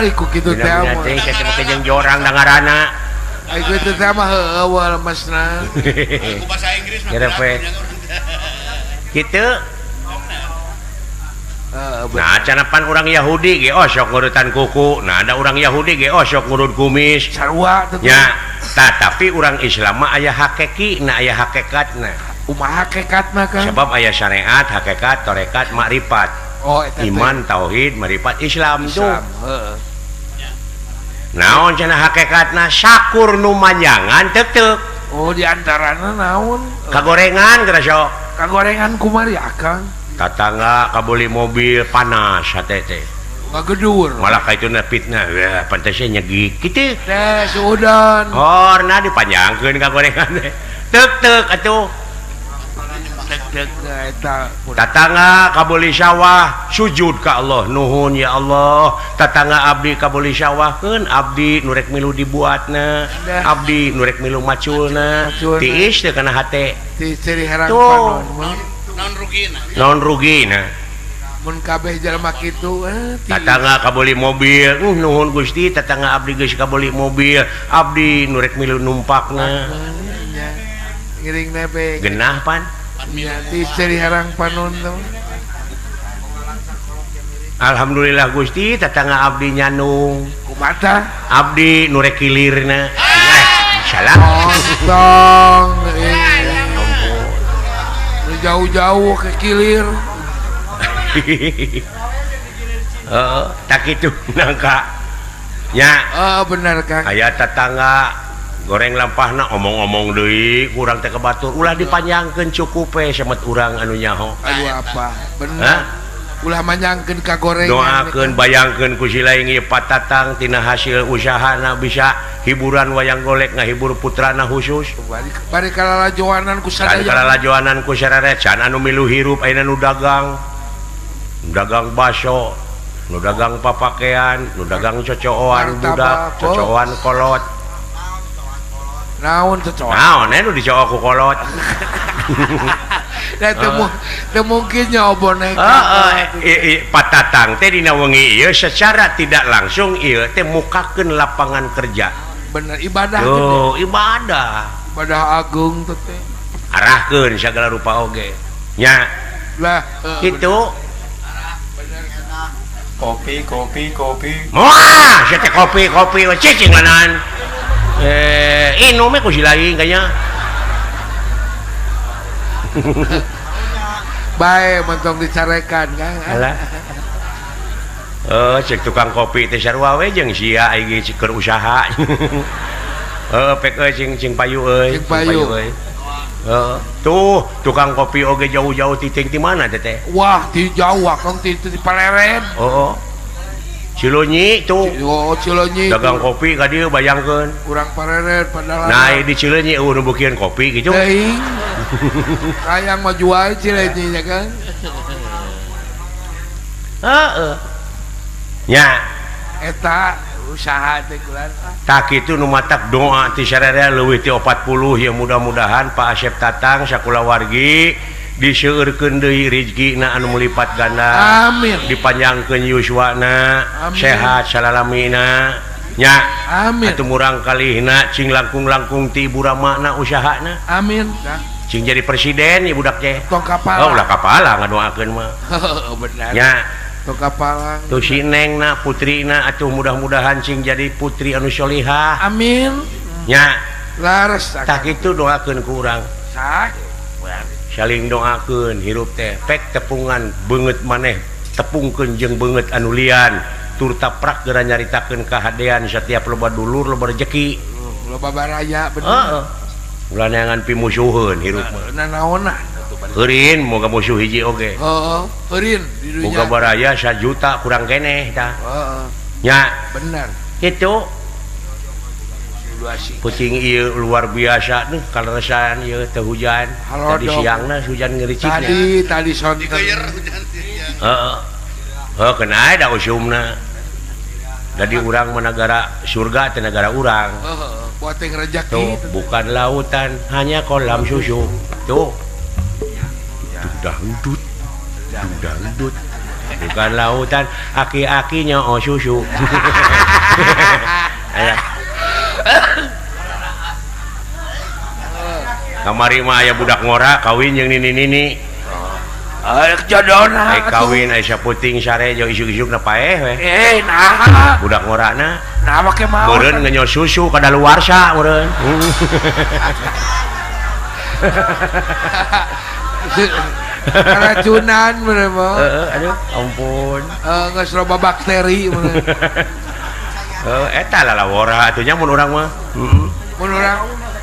iku kitu teh mah. Kita pakai jeung jorang dangarana. Iku teh mah heueuh masna. Aku bahasa Inggris mah. Kira pe. Kitu. Nah, canapan orang Yahudi ge sok ngurutan kuku. Nah, ada orang Yahudi ge sok ngurut kumis. Sarua teh. Ya, tapi orang Islam mah aya hakiki, na aya hakikatna. Kumaha hakikatna kan? Sebab aya syariat, hakikat, tarekat, makrifat. Oh, eta Iman, tauhid, makrifat, Islam tuh. Islam, heeh. Naon cenah hakikatna sakur nu manjangan teuk-teuk. Oh, di antarana naon? Kagorengan geura sok. Kagorengan kumari akang. Tatangga kabeli mobil panas hate teh. Ngagedur. Malah ka ituna fitnah. Wah, pantesnya nyegik kitu. Teh sudan. Horna dipanjangkeun kagorengan teh. Teuk-teuk atuh. Deg-deg eta. Tatangga kabeli sawah sujud ka Allah nuhun ya Allah. Tatangga abdi kabeli sawahkeun abdi nu rek milu dibuatna, abdi nu rek milu maculna. Tiis teh kana hate. Ti ciri herang Tuh. panon mah. Non rugina. Non rugina. Mun kabeh jalma kitu Tatangga kabeli mobil, nuhun Gusti tatangga abdi geus kabeli mobil, abdi nu rek milu numpakna. ngiring nebe. Genah pan. Ya, ti ciri herang panon tuh. Alhamdulillah Gusti tatangga abdi nyanung. Kumata? Abdi nu rek kilirna. Salah. Tong. Jauh-jauh ke kilir. Tak itu nangka nya Benar Kang. aya tetangga goreng lampahna omong-omong deui kurang teh kebatur ulah dipanjangkeun cukup semet urang anu nyaho. Aduh apa benar ulah manyangkeun ka gorengan Doakeun bayangkeun ku si laing ieu patatang tina hasil usahana bisa hiburan wayang golek ngahibur putrana khusus bari kalalajoanan ku kan sadaya kalalajoanan ku sararea can anu milu hirup ayeuna nu dagang baso nu dagang papakean nu dagang cocoan budak cocoan kolot naon cocok naon nu dicocok ku kolot teu mungkin nyobone patatang teh dina wengi ieu secara tidak langsung ieu teh mukakeun lapangan kerja bener ibadah tuh ibadah agung teh arahkeun sagala rupa oge nya lah kitu Kopi. wah sia teh kopi cicing lanan inu mah ku si lain kayaknya bae mentong dicarekan Kang alah cek tukang kopi teh sarua we jeung sia aya ge keur usaha pek cing payu euy Cing payu. tuh tukang kopi oge jauh-jauh titing di mana teh wah di Jawa Kang di Paleren Cileunyi tuh Cileunyi dagang kopi ka dieu bayangkeun urang Paleren padahal nah di Cileunyi nu beukeun kopi gitu teuing kayang mah jual Cileunyi nya Kang nya eta usaha teh kulan tak kitu nu matak doa ti sararea leuwih ti 40 ya mudah-mudahan Pak Asep Tatang sakulawargi diseueurkeun deui rezekina anu melipat ganda amin dipanjangkeun yuswana Amin. sehat salalamina nya amin atuh murang kalihna cing langkung-langkung ti ibu ramana usahana amin Kang cing jadi presiden ieu budak teh tong kapala ulah kapala ngadoakeun mah benar nya tong kapala tuh si nengna putrina atuh mudah-mudahan cing jadi putri anu solihah amin nya laras tak kitu doakeun ku urang sak saling doakeun hirup teh pek tepungan beungeut maneh tepungkeun jeung beungeut anu lian tur taprak geura nyaritakeun kahadean setiap loba dulur loba rezeki loba baraya bener heeh ulah neangan pimusuheun hirup mah nanaonna eurin moga musuh hiji oge heeh eurin di dunya moga baraya 1 juta kurang keneh tah heeh nya bener kitu situasi puting ieu luar biasa nih kaleresan ieu teh hujan Halo, tadi Dok. siangna hujan ngericiknya tadi sonten Digeuyer hujan siang. heeh kena da usumna jadi urang menegara surga teh negara urang buat yang rezeki tuh bukan lautan hanya kolam susu tuh dangdut bukan lautan aki-akinya oh susu. Aya. Kamari mah aya budak ngora kawin jeung nini-nini. Jodohna Ai kawin ai saputing sare jeung isuk-isukna paeh we. nah Budak ngorana nah make mau meureun ngenyot susu kadaluarsa meureun. keracunan bener mah Aduh ampun. geus loba bakteri bener Eta lalawara atunya mun urang mah. Heeh.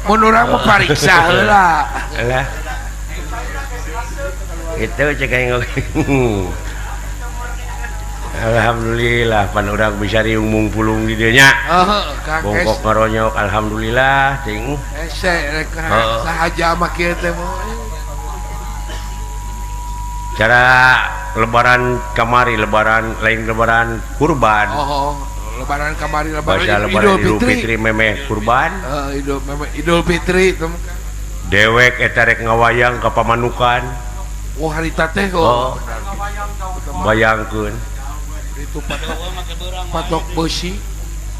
mun urang mah pariksa heula Alah. Itu cek aing. Alhamdulillah pan urang bisa riung pulung di dieu nya. Kang Bongkok ngaronyok alhamdulillah ting. ese rek sahaja mah kieu teh mah Cara lebaran kamari lebaran lain lebaran kurban. lebaran kamari Bahasa lebaran Idul Fitri memeh kurban. Idul Fitri teh Dewek eta rek ngawayang ka pamanukan. harita teh Bayangkeun. itu patok besi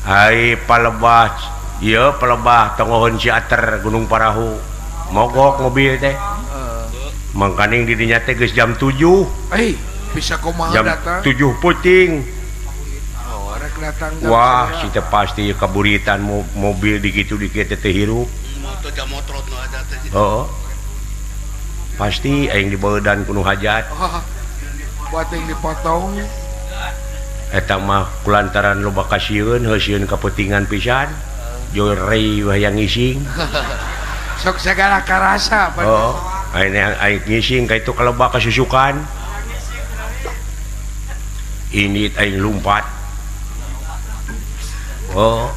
Ai palebah ieu palebah tongohon Ciater Gunung Parahu. Mogok mobil teh. Mangkaning di dinya teh geus jam 7. bisa kumaha Jam datang 7 puting. rek datang Wah, si teh pasti kaburitan mobil dikitu-dikit teh hirup. Motor jam motrot nu ada teh. Oh. Pasti aing dibaeudan kuno hajat. buat yang dipotong Eta mah kulantaran loba kasieun heusieun kapentingan pisan. Joy rei wayang ngising. sok segala karasa Oh, aing ngising ka itu kaleba kasusukan. Ini aing lumpat. Oh,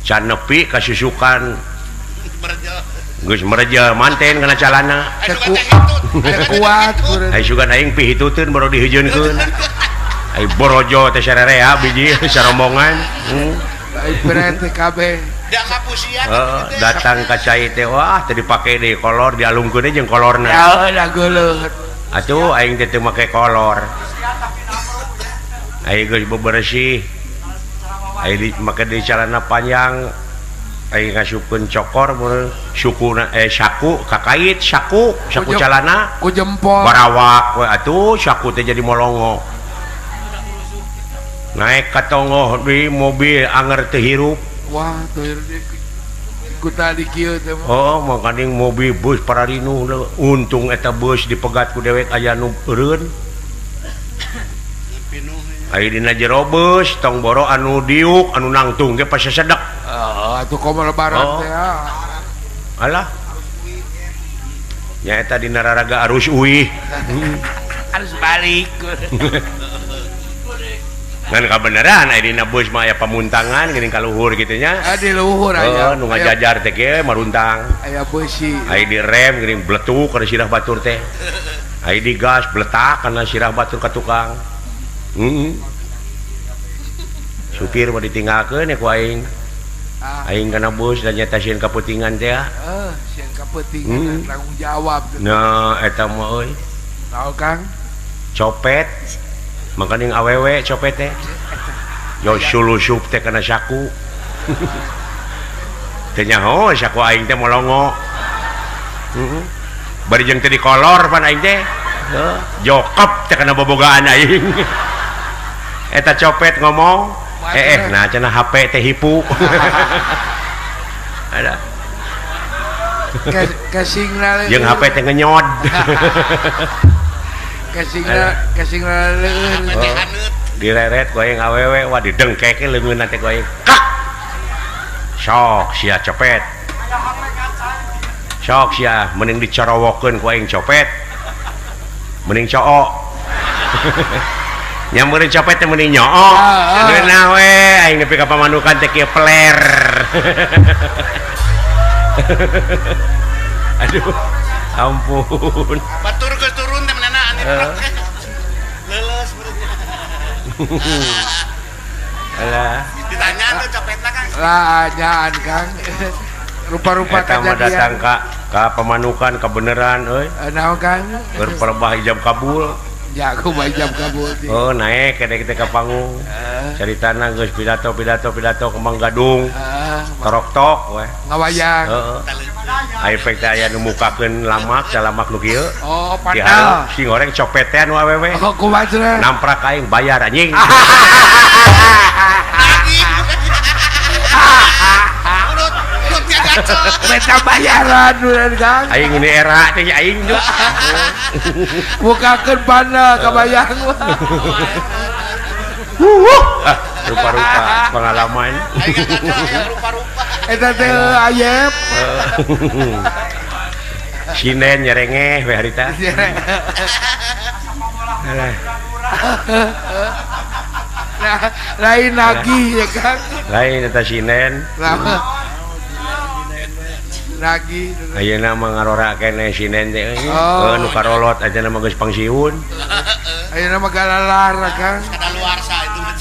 can nepi kasusukan. Geus mereja manten kana calana. kuat Ai sugan aing pihituteun baru diheujeunkeun. Ai borojo teh sarerea biji sarombongan. berarti kabeh Da kapusian. Datang ka cai teh wah teu dipake deui kolor dialungkeun jeung kolorna. da geuleuh Atuh aing teh teu make kolor. Aing geus bebersih. Aing make deui calana panjang. Aing ngasupkeun cokor mun sukuna saku kakait saku calana ku jempol barawak we atuh saku teh jadi molongo. Naik ka tongoh di mobil anger teu hirup. wah tuh ku tadi kieu teh Oh, mangkaning mobil bus pararinu untung eta bus dipegat ku dewek aya nu eureun. Ai dina jero bus tong boro anu diuk anu nangtung ge pas sedek. atuh komo lebaran teh Alah. Nya eta dina raraga arus uih. harus balik Ngan kabeneran aya dina bus mah aya pamuntangan geuning ka luhur kitu nya. di luhur aya Nu ngajajar teh ge maruntang. aya besi Ai di rem geuning bletuk kana sirah batur teh. Ai di gas bletak kana sirah batur ka tukang. Supir mah ditinggalkeun ya ku aing. Aing kana bus dan nyata sieun kaputingan teh. sieun kapentingan tanggung jawab Nah, eta mah euy. tahu Kang Copet. Makaning awewe copet teh. Yo sulusup teh kana saku. Teh nyaho saku aing teh molongo. Bari jeung teh di kolor pan aing teh. Jokep teh kana bobogaan aing. Eta copet ngomong, nah cenah HP teh hipu. Ada. Kasingna Jeung HP teh ngenyod. kasingna leueur Direret ku aing awewe wah didengkeke leungeunna teh ku aing. Kak. Sok sia copet. Sok sia mending dicorowokeun ku aing copet. Mending cook. Nyameureun copet teh mending nyook. Geunah we aing nepi ka pamanukan teh kieu peler. Aduh. Ampun. Batur geus turun teh menana anu leuleus Alah. ditanya tuh copetna Kang. lah nyaan Kang rupa-rupa Eta mah datang ka pamanukan kebeneran euy. naon Kang Berperbah ijab kabul. Ya aku jam kabut. Oh naik kita ke panggung ceritana geus pidato kembang gadung torok-tok we Ngawayang. heeh efek teh aya nu mukakeun lamak dalamak nu kieu Oh, di padahal. hareup si goreng copetean we awewe Oh, kumaha cenah? namprak aing bayar anjing Urut ya gacor. Beta bayaran udah Kang. aing ini era teh aing juga Mukakeun bana kabayang mah. rupa-rupa pengalaman Aing gacor yang rupa-rupa. Eta teh ayep. sinen nyerengeh we harita alah Nah, lain lagi ya Kang. lain eta sinen Lama. Lagi. ayeuna mah ngarora kene sinen teh Oh. nu karolot aja nama geus pangsiun Ayeuna mah galalar Kang. Kadaluarsa itu mah.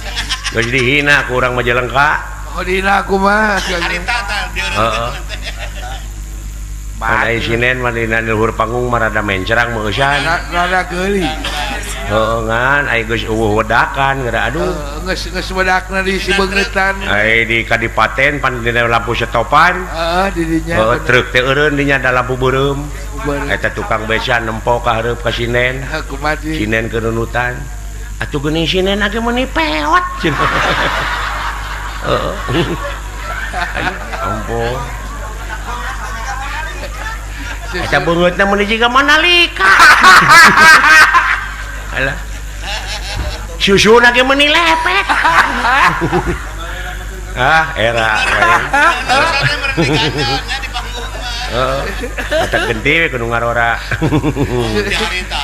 geus dihina ku urang Majalengka Oh dina aku mah. Harita tah Heeh. Pada sinen mah dina luhur panggung mah rada mencerang meusan Rada geuli. heeh ngan aya geus eueuh wedakan geura aduh Geus bedakna di si beungetan. aya di kadipaten pan dina lampu setopan Heeh di dinya. heeh truk teh eureun dinya da lampu beureum Bener. eta tukang beca nempo ka hareup ka sinen Aku mati. sinen kerunutan atuh geuning sinen age meuni peot heeh ampun eta beungeutna meuni jiga Manalika alah susuna ge meuni lepek era Harusnya mereka gacornya di panggung mah. eta genti we kudu ngarora Di harita.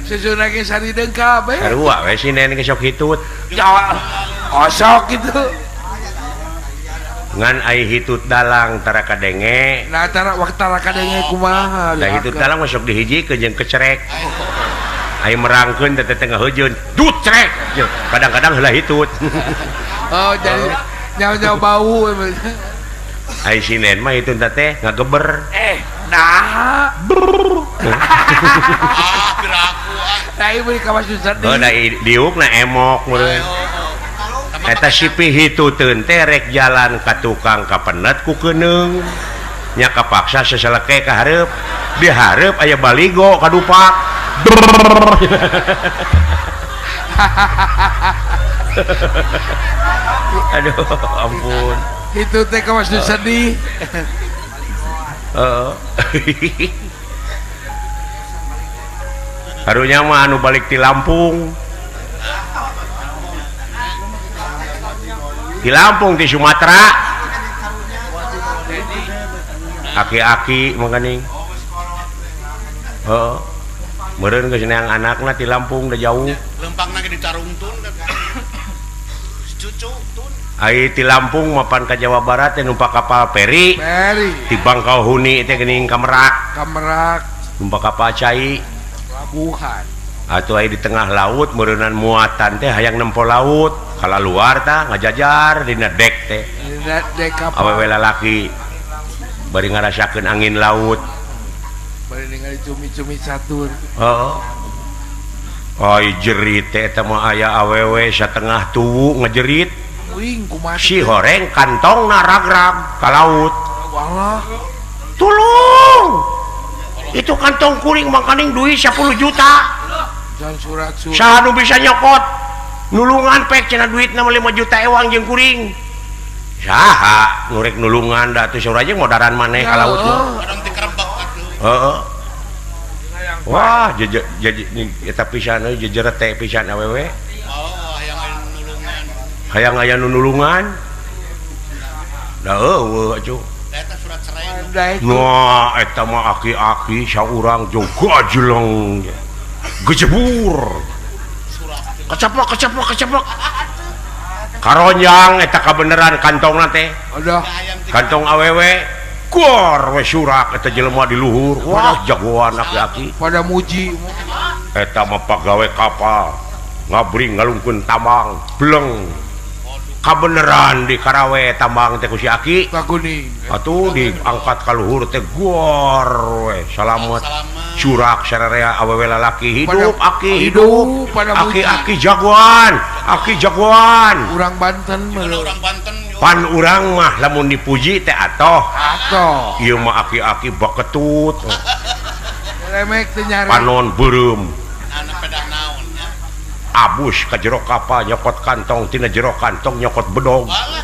Susuna ge sari dengka bae. sarua we sinen ge sok hitut Jawa. Osok gitu. ngan ai hitut dalang tara kadenge Nah tara waktu kadenge kumaha. da hitut dalang masuk dihijikeun jeung kecerek ai merangkeun teh tengah heujeun dut cerek kadang-kadang heula hitut Oh jadi nyawa bau. ai sinen mah hitut teh ngageber Nah. Ah, biraku ah. Nah ieu beli ka Susan oh da diukna emok meureun eta sipi hituteun teh rek jalan ka tukang kapenet ku keuneng nya kapaksa seseleke ka hareup di hareup aya baligo kadupak aduh ampun itu teh ka Susan di. harunya mah anu balik ti Lampung di Sumatera aki-aki mangkaning heeh meureun geus neang anakna ti Lampung da jauh Lempangna ge ditarungtun kan. Cucu tun. ai ti Lampung mapan ka Jawa Barat teh numpak kapal feri Meri. ti Bangkahuni teh geuning ka Merak Kamerak. numpak kapal cai Pelabuhan. atuh aya di tengah laut meureunnan muatan teh hayang nempo laut kala luar tah ngajajar dina dek teh Dek kapal. awewe lalaki bari ngarasakeun angin laut Bari ningali cumi-cumi catur. heeh ai jerit teh eta mah aya awewe satengah tuwu ngajerit Wing kumaha. si horeng kantongna ragrag ka laut Allah. tulung itu kantong kuring makaning duit 10 juta Jangan surat-surat. saha nu bisa nyokot nulungan pek cenah duitna 5 juta ewang jeung kuring saha nurek nulungan da teh saur aja modaran maneh ka laut mah Kadang ti kerebek atuh. heeh wah eta pisan euy jejeret teh pisan awewe Oh, yang nulungan. hayang aya nu nulungan da eueuh atuh Eta surat cerai. Dai. nah eta mah aki-aki saurang juga jeleng gejebur kecepok karonjang eta kabeneran kantongna teh Udah. Ayam ti kantong awewe gor we surak eta jelema di luhur wah jagoan aki-aki Pada muji. eta mah pagawe kapal ngabring ngalungkeun tambang bleng kabeneran di Karawe tambang teh ku si Aki Kuning. atuh diangkat ka luhur teh gor we salamet Salamet. curak sararea awewe lalaki hidup Pada- Aki hidup, pada Aki jagoan Aki jagoan Urang Banten Mana mah. orang Banten yo. pan urang mah lamun dipuji teh atoh Ato. ieu mah Aki baketut Remek teh nyari. panon beureum Anak pedah naon ya. abus ka jero kapal nyokot kantong tina jero kantong nyokot bedog Balah.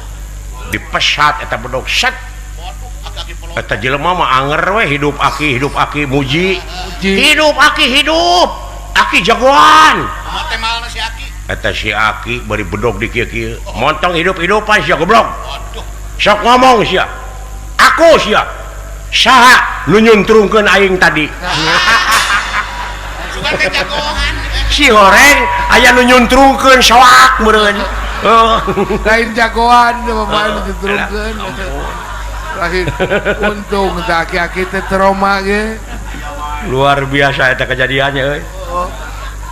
dipesat eta bedog set Waduh, aki pelot. eta jelema mah anger we hidup Aki muji Muji. hidup Aki jagoan Mate malna si Aki. eta si Aki bari bedog di kieu-kieu montong hidup-hidupan sia goblok Waduh. sok ngomong sia aku sia saha nu nyuntrungkeun aing tadi Sugan teh jagoan. si horeng aya nu nyuntrungkeun soak meureun Lain jagoan mah diturunkeun. Lain untung teh aki-aki teh trauma ge. luar biasa eta kejadiannya euy Oh,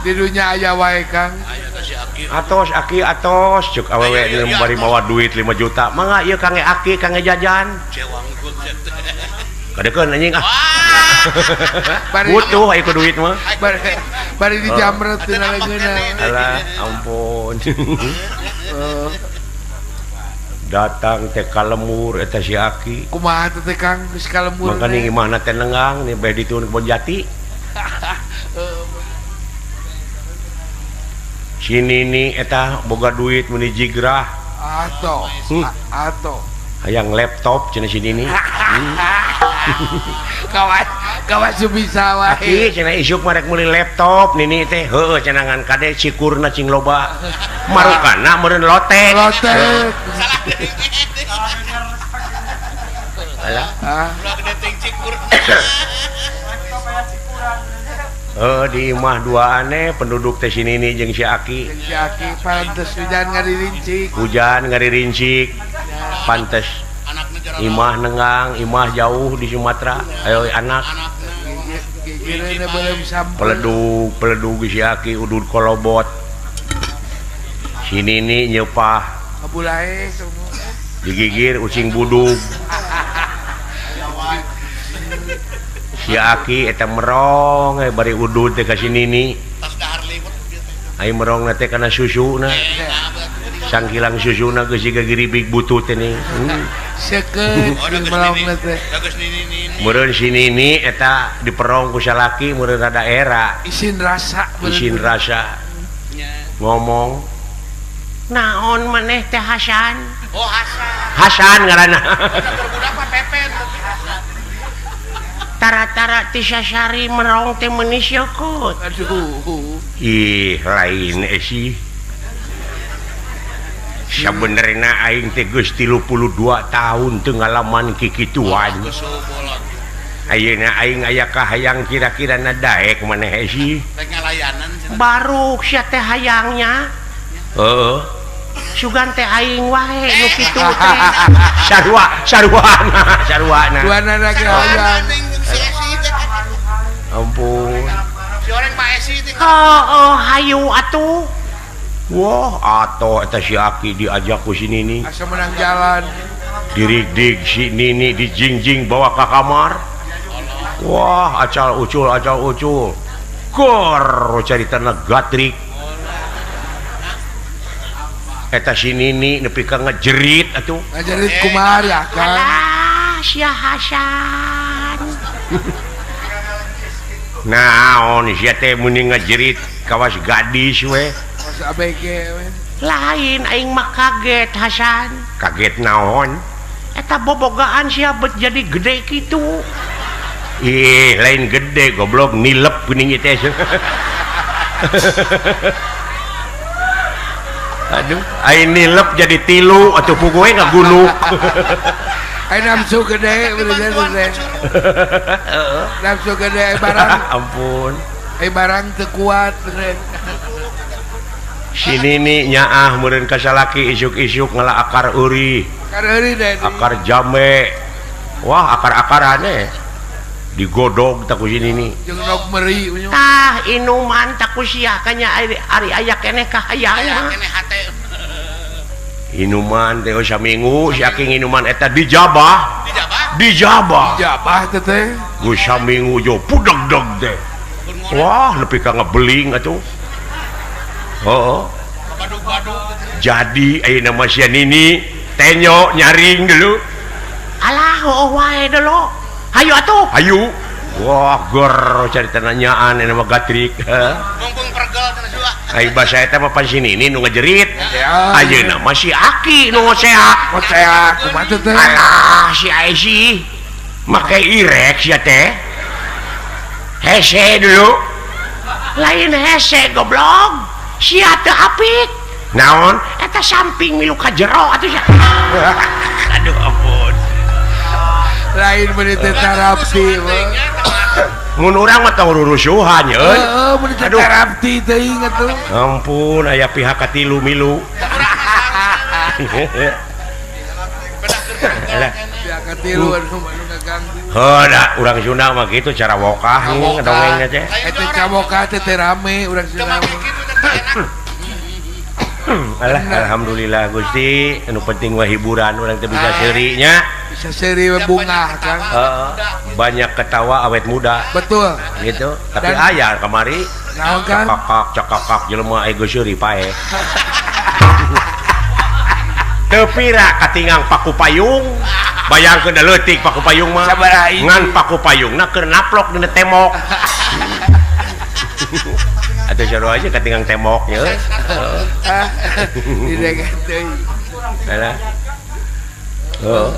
di dunia aya wae Kang. Aya teh si Aki. Aki atos cuk awewe Iya, iya, bari mawa duit 5 juta mangga ieu kangge Aki kangge jajan Cewanggut teh. kadekeun anjing ah Bari butuh aya ku duit mah bari dijamret tina leungeuna. alah ampun datang teh ka lemur eta si Aki Kumaha teh Kang geus kalembur. mangka ning imahna teh nengang nih bae dituun kebon jati si Nini eta boga duit meuni jigrah Ato. Hmm. Ato. hayang laptop cenah si Nini Kawan subisa wae. Aki cenah isuk marek meuli laptop Nini teh heueuh cenangan kade cikurna cing loba marukana meureun lotek Lotek. Salah deui. alah Ah, Ulah gede ting cikur. di imah duaane penduduk teh si Nini jeung si Aki jeung si Aki pantes hujan ngaririncik. hujan ngariриncik pantes Anakna jarang. imah nengang imah jauh di Sumatera ayo anak Anakna. Gigireuna belum sampai. peledug si Aki udud kolobot si Nini nyepah Kabulae semua. digigir ucing budug si Aki eta merong bari udud teh ka si Nini Tas dahar liwet gitu. ai merong teh kana susuna sangkilang susuna geus siga giribig butut teh nih Seukeut Oh, dah geus melong nini. teh. Dah geus nini. meureun si Nini eta diperong ku salaki meureun rada era Isin rasa. isin rasa Nya. ngomong naon maneh teh Hasan Oh, Hasan. Hasan ngaranna Budak mah Pepen. tara-tara ti sasari merong teh meuni syukut Aduh. ih lain sih sabenerna aing teh geus 32 tahun teu ngalaman kikituan Kesubolot. ayeuna aing aya kahayang kira-kira daek maneh sih Rek ngalayanan cenah. baru sia teh hayangnya heeh sugan teh aing wae nu kitu teh sarwana Duana lagi hayang. Si Esi teh. ampun Si orang Pak Esi teh. oh hayu atuh wah atoh eta si Aki diajak ku si Nini Asa menang jalan. dirig-dig si Nini dijingjing bawa ke kamar wah acal ucul gor caritana gatrik eta si Nini nepi ka ngejerit atuh Ngajarin kumar ya Kang. alah sia Hasan naon sia teh muni ngejerit kawas gadis we Mas ABG we. lain aing mah kaget Hasan kaget naon eta bobogaan sia bet jadi gede kitu ih lain gede goblok nilep kuning teh aduh aing nilep jadi tilu atuh puguh we ngagulu Ai nafsu gede bener teh. Nafsu gede barang. ampun Barang teu kuat bener. si Nini nyaah meureun ka salaki isuk-isuk ngala akar euri Kareuri deh. akar jambe wah akar-akarannya digodog tak ku si Nini Jeung nog meri nya. tah inuman tak ku sia kanya ari aya keneh kahayang Aya mah keneh hate. inuman teh saminggu saking inuman eta dijabah dijabah Jabah teh. gue saminggu jo pudeg-deg teh wah lebih ka ngebeling atuh oh jadi ayeuna mah sia nini tenyo nyaring dulu alah wae dulu hayu atuh hayu wah ger cari tananyaan ini mah gatrik mumpung pergel kana sua ai basa eta mah pan sini ini nu ngajerit Ya. ayeuna mah si Aki nu ngosea Saya kumaha teh? alah si Aisy make irek sia teh hese dulu lain hese goblok sia teu apik naon eta samping milu ka jero atuh sia aduh ampun Lain meuni teh tarapti. mun urang mah tong rurusuhan ye Heeh, meuni teh Aduh. tarapti teuing atuh. ampun aya pihak katilu milu Alah. Ya katilu anu ngaganggu. Heuda urang Sunda mah kitu cara wokah nih ngedongengna teh Eta caboka teh rame urang Sunda. Alah, alhamdulillah Gusti anu penting mah hiburan urang teh bisa seurinya Bisa seri bunga kan. banyak ketawa awet muda Betul. gitu tapi Dan- aya kamari Naon kan? cakak jelema ego seuri pae teu pira katingang paku payung bayangkeun da leutik paku payung mah Sabaraha ini. ngan paku payungna keur naplok dina temok atuh sarua aja katingang temoknya Dideget teuing. alah oh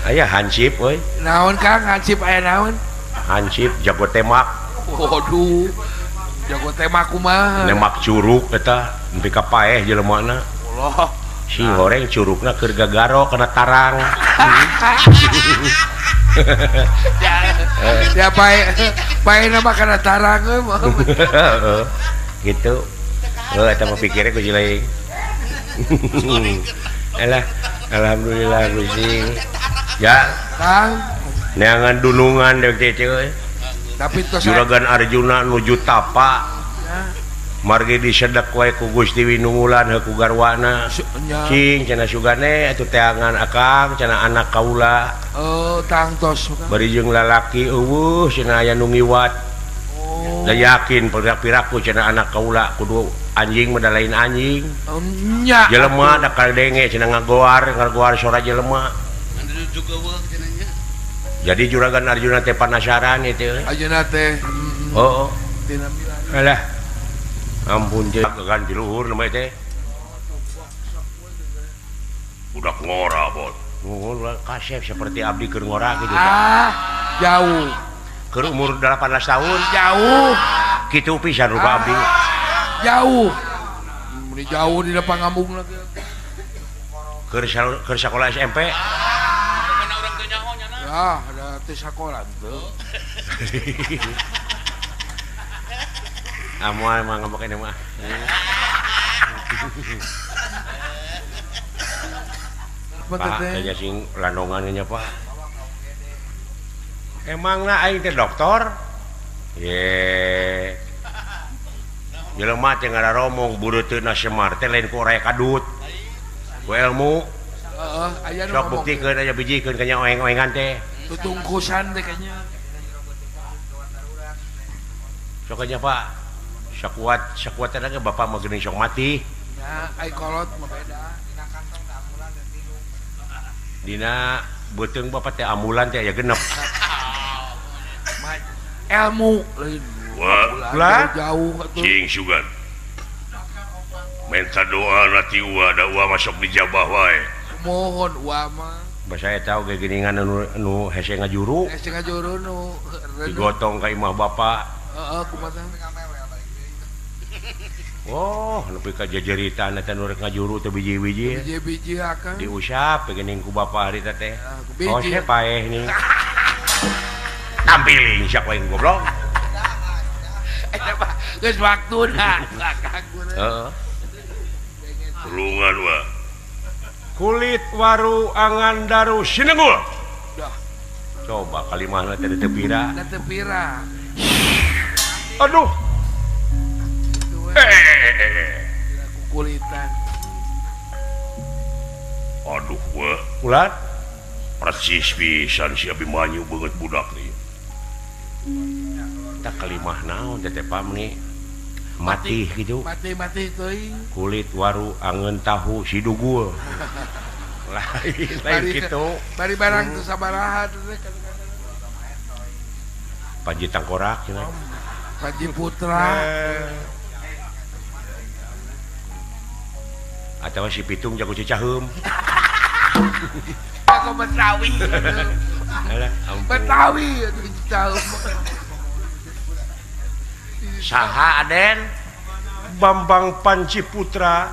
aya hansip euy Naon Kang hansip aya naon? hansip jago temak Waduh. Jago tema kumaha? nemak curug eta nepi ka paeh jelemana Allah. si goreng curugna keur gagaro kena tarang Ya pae nama kana tarang euy mah. gitu eta mah pikirnya ku jileing alah alhamdulillah Gusti ya Kang, neangan dunungan dek teh euy tapi tos juragan Arjuna nuju tapa margi disedek wae ku Gusti Winungulan heuh ku garwana nya cing cenah sugane atuh teangan akang cenah anak kaula tang tos Kang. bari jeung lalaki eueuh cenah aya nu ngiwat Oh, da yakin piraku cenah anak kaula kudu anjing mah da lain anjing nya. jelema da kadenge cenah ngagoar sora jelema juga weuh cenanya jadi juragan Arjuna teh penasaran itu Ayeuna teh oh tina milari. alah ampun je ganti luhur nama teh budak ngora bot kasep seperti abdi keur ngora gitu Jauh. keur umur 18 tahun Jauh. kitu pisan rupa abdi Jauh. Ini jauh di depan ngambung lagi. keur sakola SMP mana urang teu nyaho nya Ya, ada teh sakola tuh. amoal mah ngambek ini mah Apa Pak teh? aja sing landongannya Pak emangna aing teh doktor ye jelema teh ngararomong bureutna semar teh lain ku raya kadut ku ilmu Heeh, aya nu sok ngomong. buktikeun aja bijikeun ka nya oeng-oengan teh Tutungkusan teh kayaknya. sok aja Pak sakuat teh ge bapak mah geuning sok mati Ya, ai kolot mah beda. dina beuteung bapak teh ambulan teh aya genep Ilmu lain. Wah, Lah, jauh atuh. cing sugan minta doa nanti da masuk dijabah wae Mohon wa mah. bahasa eta oge geuningan anu hese ngajuru Setengah juru nu. digotong ka imah bapak Heeh, kumaha? oh nepi ka jajeritan eta nu rek ngajuru teh biji-biji Biji-biji akang. diusap geuning ku bapak hari teh Ya, ku biji. oh saya paeh nih tampiling sak wae goblok Eta mah geus waktuna. Kaguna. heeh tulungan wa kulit waru angan daru sinengul Dah, coba kalimahna teh teu pira da teu pira. aduh Itu we, kukulitan. aduh wah ulat persis pisan si Abimanyu banget budak nih tak kelimah naon teh pamni mati gitu mati teuing kulit waru angen tahu si dugul lain gitu bari barang teu sabaraha teh Panji Tangkorak cenah Panji Putra atau si Pitung jago cicaheum jago Betawi alah ampun Betawi atuh tahu saha Aden Bambang Panci Putra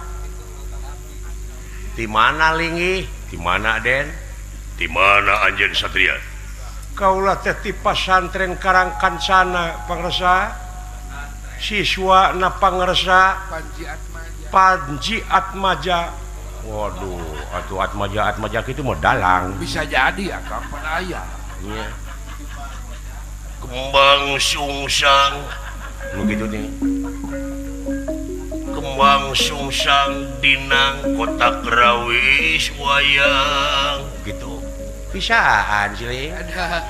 di mana lingi di mana Aden di mana Anjeun Satria kaulah teh ti pasantren Karangkancana pangresa siswa na pangresa Panji Atmaja waduh atuh Atmaja kitu mah dalang bisa jadi ya Kang Panaya iya Kembang Sungsang begitu nih Kembang Sungsang Dinang Kota Kerawis Wayang gitu pisaan sih ada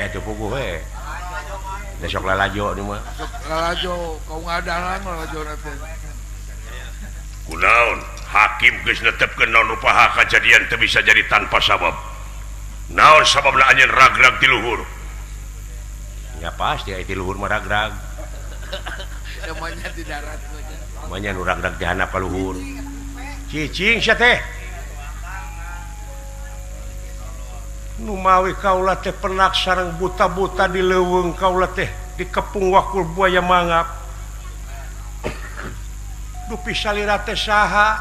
itu puguh besok lalajo nih mah lalajo kau ngadalang lalajo nanti kunaon hakim geus netepkeun naon rupaha kajadian teu bisa jadi tanpa sabab naon sababna anjeun ragrag ti luhur ya pasti itu luhur mah ragrag namanya di darat namanya nu ragrag teh handap ka luhur cicing sia teh nu mawi kaula teh penak sareng buta-buta di leuweung kaula teh dikepung wakul buaya mangap dupi salira teh saha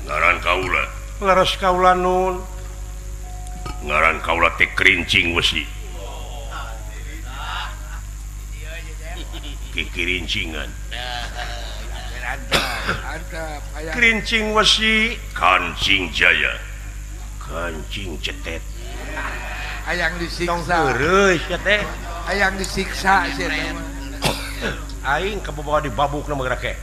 ngaran kaula leres kaula nun ngaran kaula teh Kerincing Wesi kikirincingan ada kayak Kerincing Wesi Kancing Jaya kancing cetet ayang tong disiksa heureus ya teh ayang disiksa sih aing kaboboga dibabukna mah gerak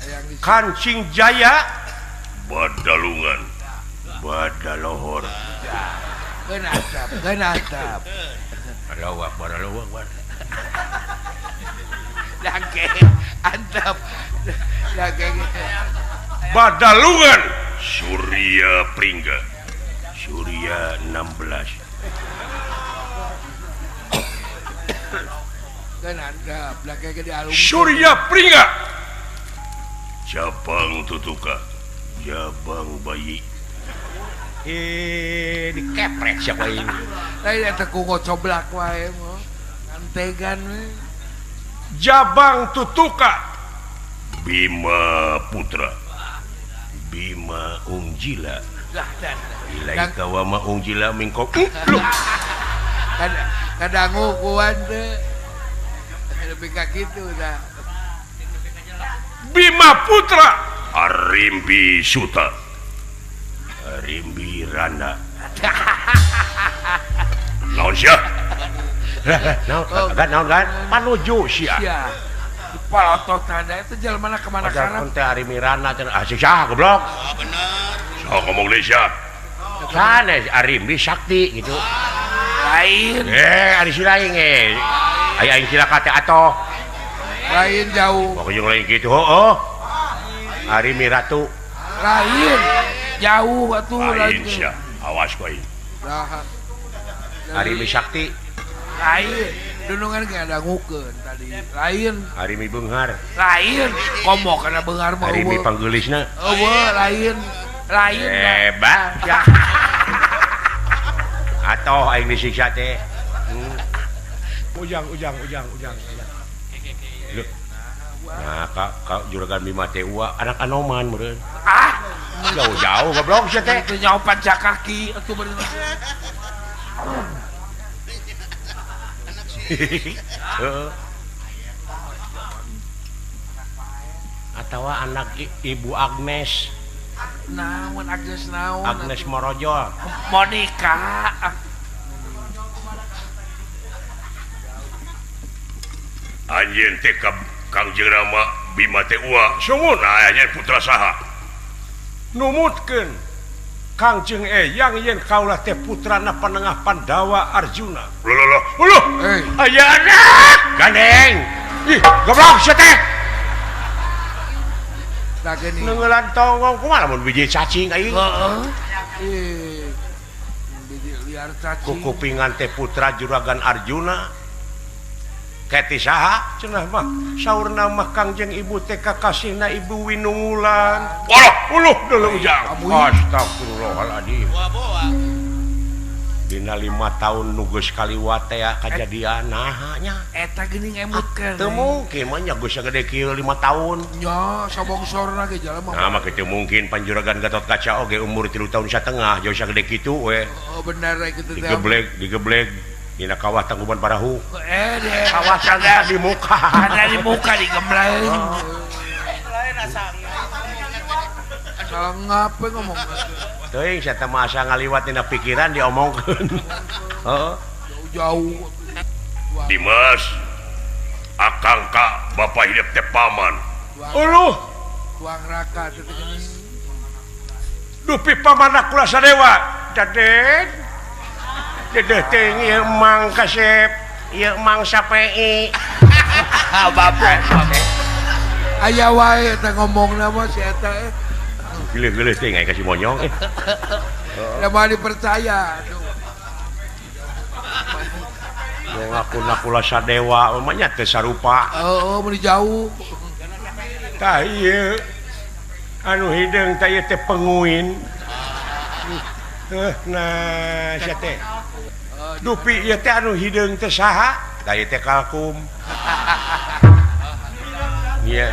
ayang disiksa Kancing Jaya Badalungan badalohor genatap Allahu Akbar lagi antap lagi Badalungan Surya Pringga Surya 16 genatap lagi di alung Surya Pringga Jabang Tutuka Jabang Bayi dikeprek siapa ini lain eta ku ngocoblak wae mah antegan we Jabang Tutuka Bima Putra Bima Ungjila dah dan ilaika wa ma ungjila mingko kadangu kuan teh lebih ka kitu dah Bima Putra Arimbi Suta Rimbi Randa naon sia naon kan panuju sia sia palotot tanda itu jalan mana kemana ada kana teh Rimbi Randa sih sah goblok so ngomong deui sia sana Rimbi Sakti gitu lain ari si lain aya aing cilaka teh atoh lain jauh pokoknya lain gitu heuh Rimbi Ratu lain jauh atuh lain sia awas ku aing Rimbi Sakti lain dunungan ge ada ngukeun tadi lain Rimbi Beunghar lain komo kana beunghar mah Rimbi Panggeulisna lain bang atau aing disiksa teh ujang Loh. Nah kak juragan Bima teh anak Anoman meureun jauh-jauh goblok sia teh itu nyawa pancak kaki atuh bener heeh atawa anak Ibu Agnes naon Agnes Morojol Monica anjeun teh Kangjeng Rama Bima teh sumur aya putra saha numutkeun Kangjeng Eyang yen kaulah teh putrana Panengah Pandawa Arjuna. Uluh aya anak gandeng ih goblok sia teh tak gini neungelan tonggong kumaha lamun biji cacing aing biji liar cacing kukupingan teh putra juragan Arjuna keti saha cenah mah saurna mah Kangjeng ibu teh kakasihna ibu Winungulan. uluh deuleu ujang Astagfirullahaladzim Boa-boa. dina 5 tahun nugeus kaliwat teh kajadian nahanya eta geuning emutkeun teu mungkin mah nya geus sagede kieu 5 tahun nya sabongsorna ge jalema nah mah kitu mungkin panjuragan Gatotkaca oge umur 3 tahun satengah jauh sagede kitu we bener kitu teh digeblek dina kawah Tangkuban Parahu deh kawah tangga di muka ada di muka digembleng Lain asal. salah ngape ngomong teuing saya teh masa ngaliwat dina pikiran diomongkeun heeh jauh Dimas akangka bapak hidup teh paman uluh tuang raka teh geuning dupi pamana kula sadewa daden dedeh teh ieu Mang Kasep ieu Mang Sapei bapak aya wae teh ngomongna mah si eta gileh-gileh teh ngai kasih monyong da mah dipercaya ngaku kula sadewa mah teu sarupa mun jauh tah ieu anu hideung teh ieu teh penguin nah sia teh dupi ieu teh anu hideung teh saha tah ieu teh kalkum iya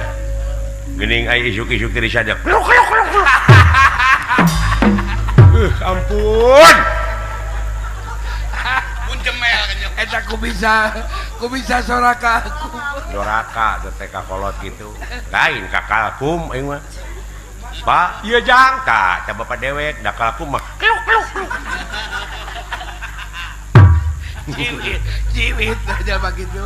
geuning ai isuk-isuk teh disadap ampun Mun jemel kan nya. eta ku bisa soraka aku doraka teh kakolot gitu lain ka kalkum aing mah Pak ieu jang tah teh bapak dewek da kalkum mah ciwit aja begitu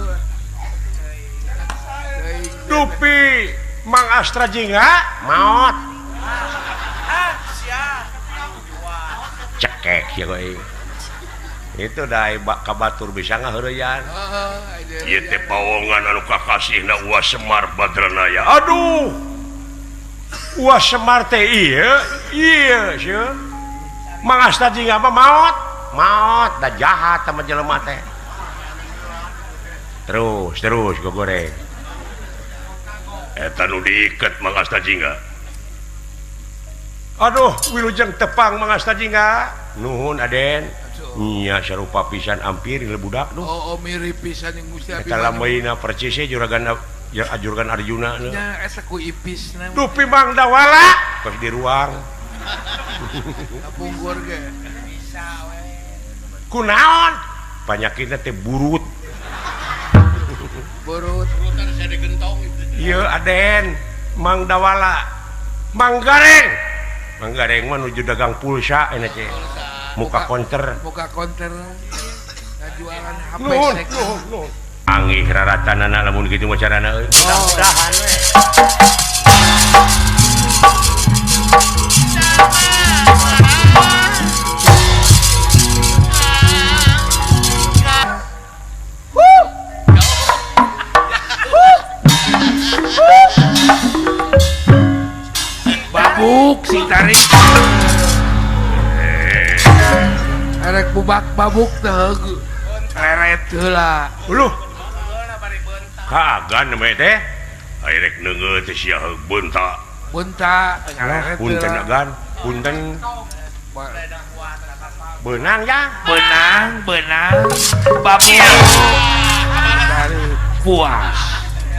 dupi Mang Astra Jingga maot cekek ya koi itu dai kabatur bisa ngaheureuyan ieu teh pawongan anu kakasihna Uas Semar Badranaya aduh Uas Semar teh ieu sieun Mang Astra Jingga mah maot da jahat sama jelema teh terus goreng eta nu diiket Mang Asta Jingga aduh wilujeng tepang Mang Asta Jingga nuhun Aden nya sarupa pisan ampir ieu budak oh mirip pisan yang Gusti eta lameuna percis juragan Arjuna nya eta ku ipisna dupi Mang Dawala pas di ruang punggur ge kunaon panyakitna teh burut Urutan saya digentong itu. ieu Aden Mang Dawala Mang Gareng mah nuju dagang pulsa enak teh muka konter jualan HP nuhun angih raratanana lamun kitu mah carana mudah-mudahan we babuk si tarik erek bubak babuk teh leret heula uluh kagan mah teh airek neungeut teh sia beunta bunta leret punten agan punten beunang ya benang babuk dari puas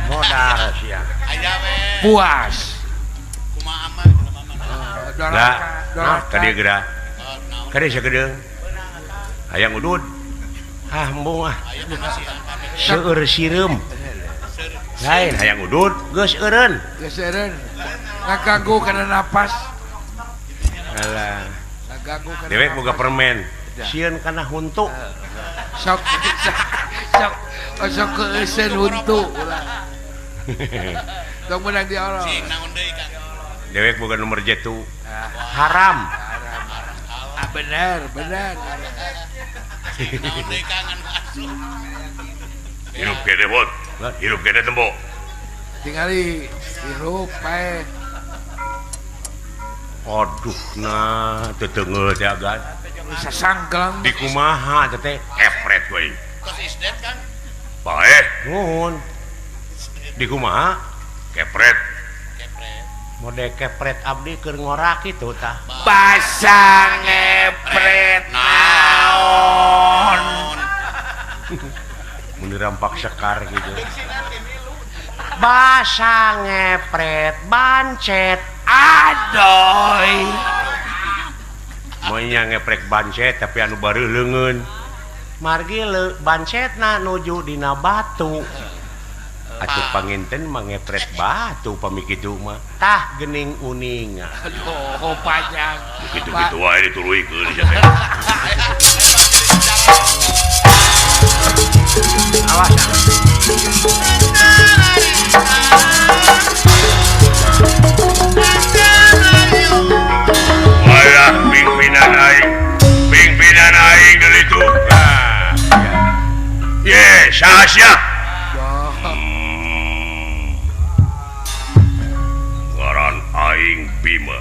modal sia Aya we. puas Kumaha aman nah ka dieu geura ka dieu sagedeung hayang udud embung Aya pangasihan pamit. seueur sireum lain hayang udud geus eureun gesereun ngaganggu kana napas alah ngaganggu kana dewek boga napas. permen sieun kana huntu sok sok keuseun huntu ulah Dong menang di Allah. Cing naon deui Kang? dewek bukan nomor jetu Ah, haram benar. Naon deui Kang anu asuh? hirup gede bot hirup gede tembok Tingali hirup pae. aduh nah tetengel teh agan Bisa sangkelang. di kumaha teh epret we Kos isdet Kang? bae nuhun di kumaha kepret Kepret. mode kepret abdi keur ngorak itu tah Basa ngepret naon. mun dirampak sekar gitu basa ngepret bancet Adoy. monya ngeprek bancet tapi anu baru leungeun margi bancetna nuju dina batu atuh panginten mangepret batu pamikitu mah tah gening uning Aduh, panjang. kitu-kitu wae dituluykeun sia teh awas walah pimpinan aing deui itu ye saha ngaran aing Bima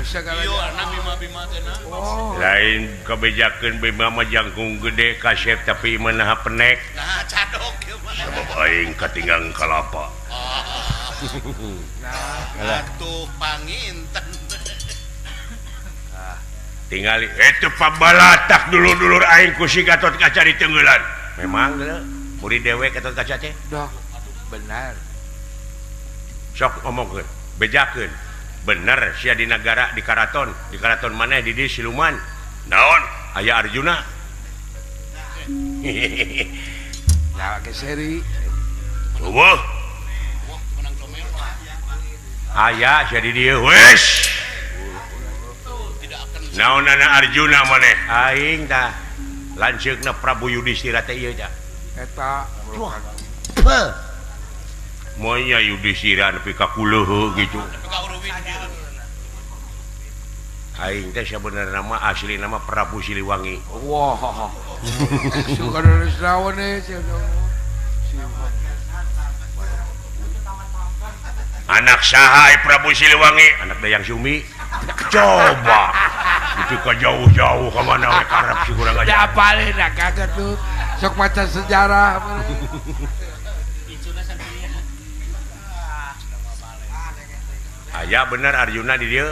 Bisa kalau Ieu anak bima-bima teh na. lain kebijakan Bima mah jangkung gede kasep tapi menaha penek Nah, cadok ieu mah. sabab aing katinggang kalapa Atuh panginten. tinggali itu pabalatak dulur-dulur aing ku si Gatot Kaca di Tenggelan memang geuleuh murid dewek Gatot Kaca teh Dok, benar. sok ngomongkeun bejakeun bener sia di negara di karaton maneh di dieu siluman naon aya Arjuna Nah, ke seri. eueuh Wah, menang domel mah. aya sia di dieu wes Tidak akan naonana Arjuna maneh aing tah lanceukna Prabu Yudhistira teh ieu tah Eta. monya Yudhistira nepi ka kuleuh gitu kauruwin dia. aing teh sabenerna nama asli nama Prabu Siliwangi Wah. Suka nulis naon anak saha Prabu Siliwangi anak Dayang Sumi coba itu ke jauh-jauh ke mana we karep si kurang aja Apalin nak kagak tuh. Sok maca sejarah. aya bener Arjuna di dieu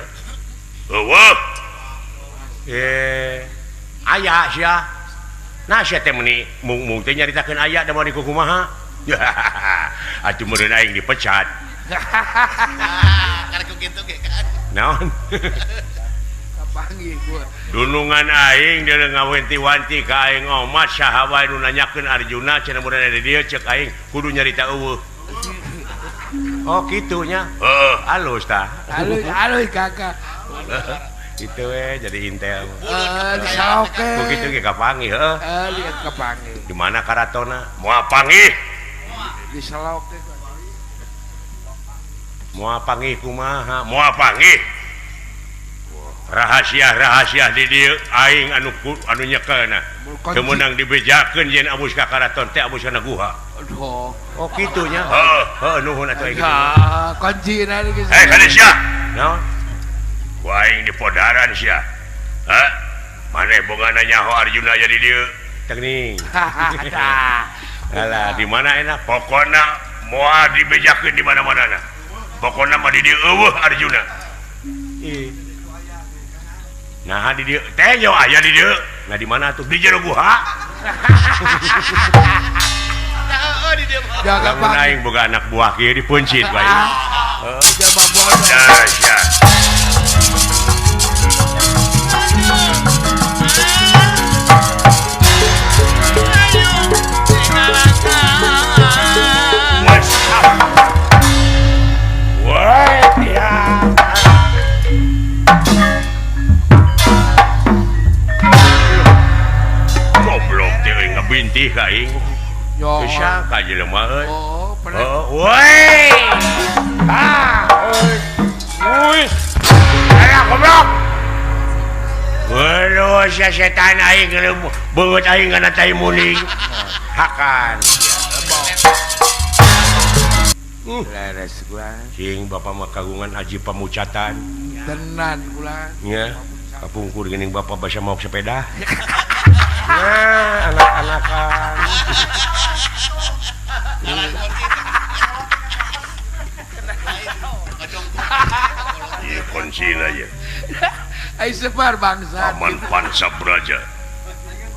eueuh aya sia nah sia teh meuni mung teh nyaritakeun aya da mau di kumaha atuh meureun aing dipecat Karek kitu ge kan. naon Kapanggih gua. dunungan aing dia ngawenti-wanti ka aing omat saha wae nu nanyakeun Arjuna cenah meureun di dieu cek aing kudu nyarita eueuh oh kitunya heeh halus tah Alus kakak. itu we jadi intel Saloke. begitu ge kapanggih heeh Lihat kapanggih. di mana karatona moal panggih Di Saloke. moal panggih kumaha moal panggih rahasia di dieu aing anu nyekelna teu meunang dibejakeun yen abus ka karaton teh abus kana guha Aduh. oh kitunya heeh nuhun atuh aing Ya, kunci nari geus. kade sia naon ku aing di podaran sia hah maneh bongana nyaho Arjuna aya di dieu teuing alah di mana enak pokona moal dibejakeun di mana-manana pokona mah di dieu eueuh Arjuna nah di dieu teh yo aya di dieu nah di mana tuh di jero guha Nah, di dia mah. Jaga lamun panggih. aing boga anak buah kieu dipuncit bae Jaga bodoh. dahsyat goblok teh ngebintih ka aing Yo. bisa ka jelema euy Oh, woi goblok waduh setan aing beungeut aing kana tai muning hakan Leres gua. cing bapak mah kagungan haji pamucatan Tenan kula. nya kapungkur geuning bapak basa mau sepeda nah anak-anakan iya konsina ya Ai sebar bangsa. Aman Panca Braja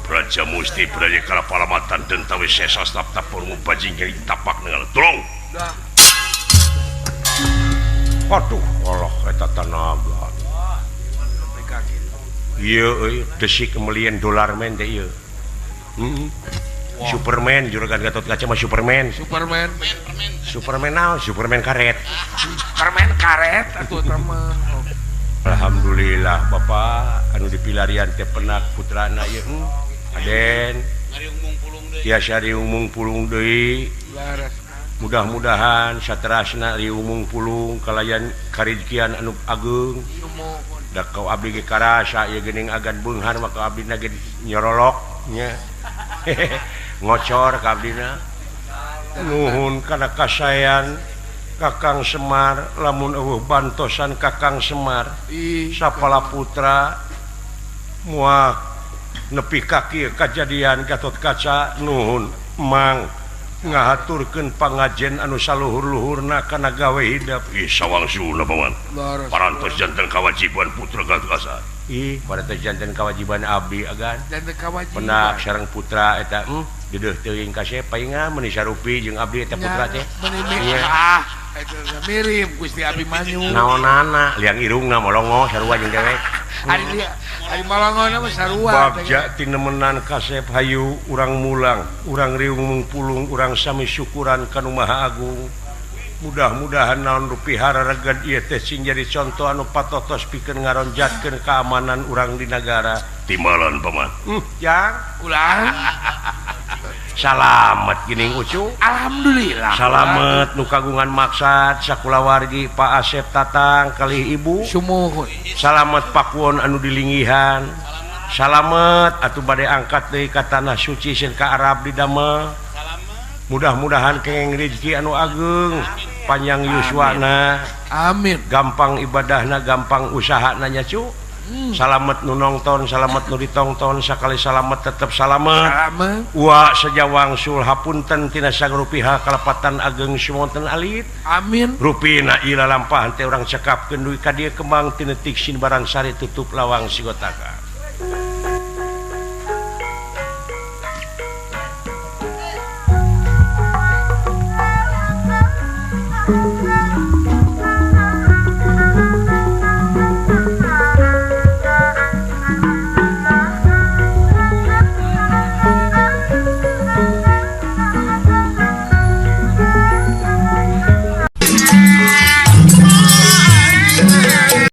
Braja Musti Braja Kalapalamatan Dentawi Sesa Stapta Purmu Bajing Kiri Tapak Nengal Tolong Dah. aduh Allah eta tenaga iya desik kemelian dolar men teh iya Superman juragan Gatot Kaca mah Superman Superman. naon Superman karet Permen karet atuh teman. Alhamdulillah Bapak anu dipilarian teh penak putrana ieu Aden tiasa diumung pulung deui Leres. mudah-mudahan saterasna diumung pulung kalayan karejekian anu agung Numohon. da kau abdi ge karasa ieu geuning agan beunghar maka abdina ge nyorolok nya ngocor ka abdina nuhun kana kasayan Kakang Semar lamun eueuh bantosan Kakang Semar Ih, sapala putra muak nepi ka kieu kajadian Gatot Kaca nuhun mang ngahaturkeun pangajen anu saluhur-luhurna kana gawe hidup ih sawangsuna paman leres. parantos janten kewajiban putra Gatot Kaca ih parantos janten kewajiban abdi agan Dan kewajiban. penak sareng putra eta dedeuh teuing ka se paingan meuni sarupi jeung abdi eta putra teh Menimik. Itu mirip Gusti Abimanyu. naonana liang irungna molongo sarua jeung dewek Ari malangona mah sarua. bagja tinemenan kasep hayu urang mulang urang riung mungpulung urang sami syukuran kanu maha agung mudah-mudahan naon rupihara reged ieu teh sing jadi contoh anu patotos pikeun ngaronjatkeun keamanan urang di negara timbalan paman jang Ulah. salamet geuning ucu Alhamdulillah. salamet nu kagungan maksad sakulawargi Pak Asep Tatang kalih ibu Sumuhun. salamet pakuon anu dilinggihan salamet atuh bade angkat deui ka tanah suci sieun ka Arab di damel mudah-mudahan kenging rezeki anu ageng panjang yuswana Amin. gampang ibadahna gampang usahana nya cu salamet nu nongton salamet nu ditongton sakali salamet tetep salamet Salamet. wa sajawangsul hapunten tina sagrupiha kalepatan ageng sumonten alit Amin. rupina ila lampahan teh urang cekapkeun duit ka dieu kembang tinetik sin barang sari tutup lawang sigotaka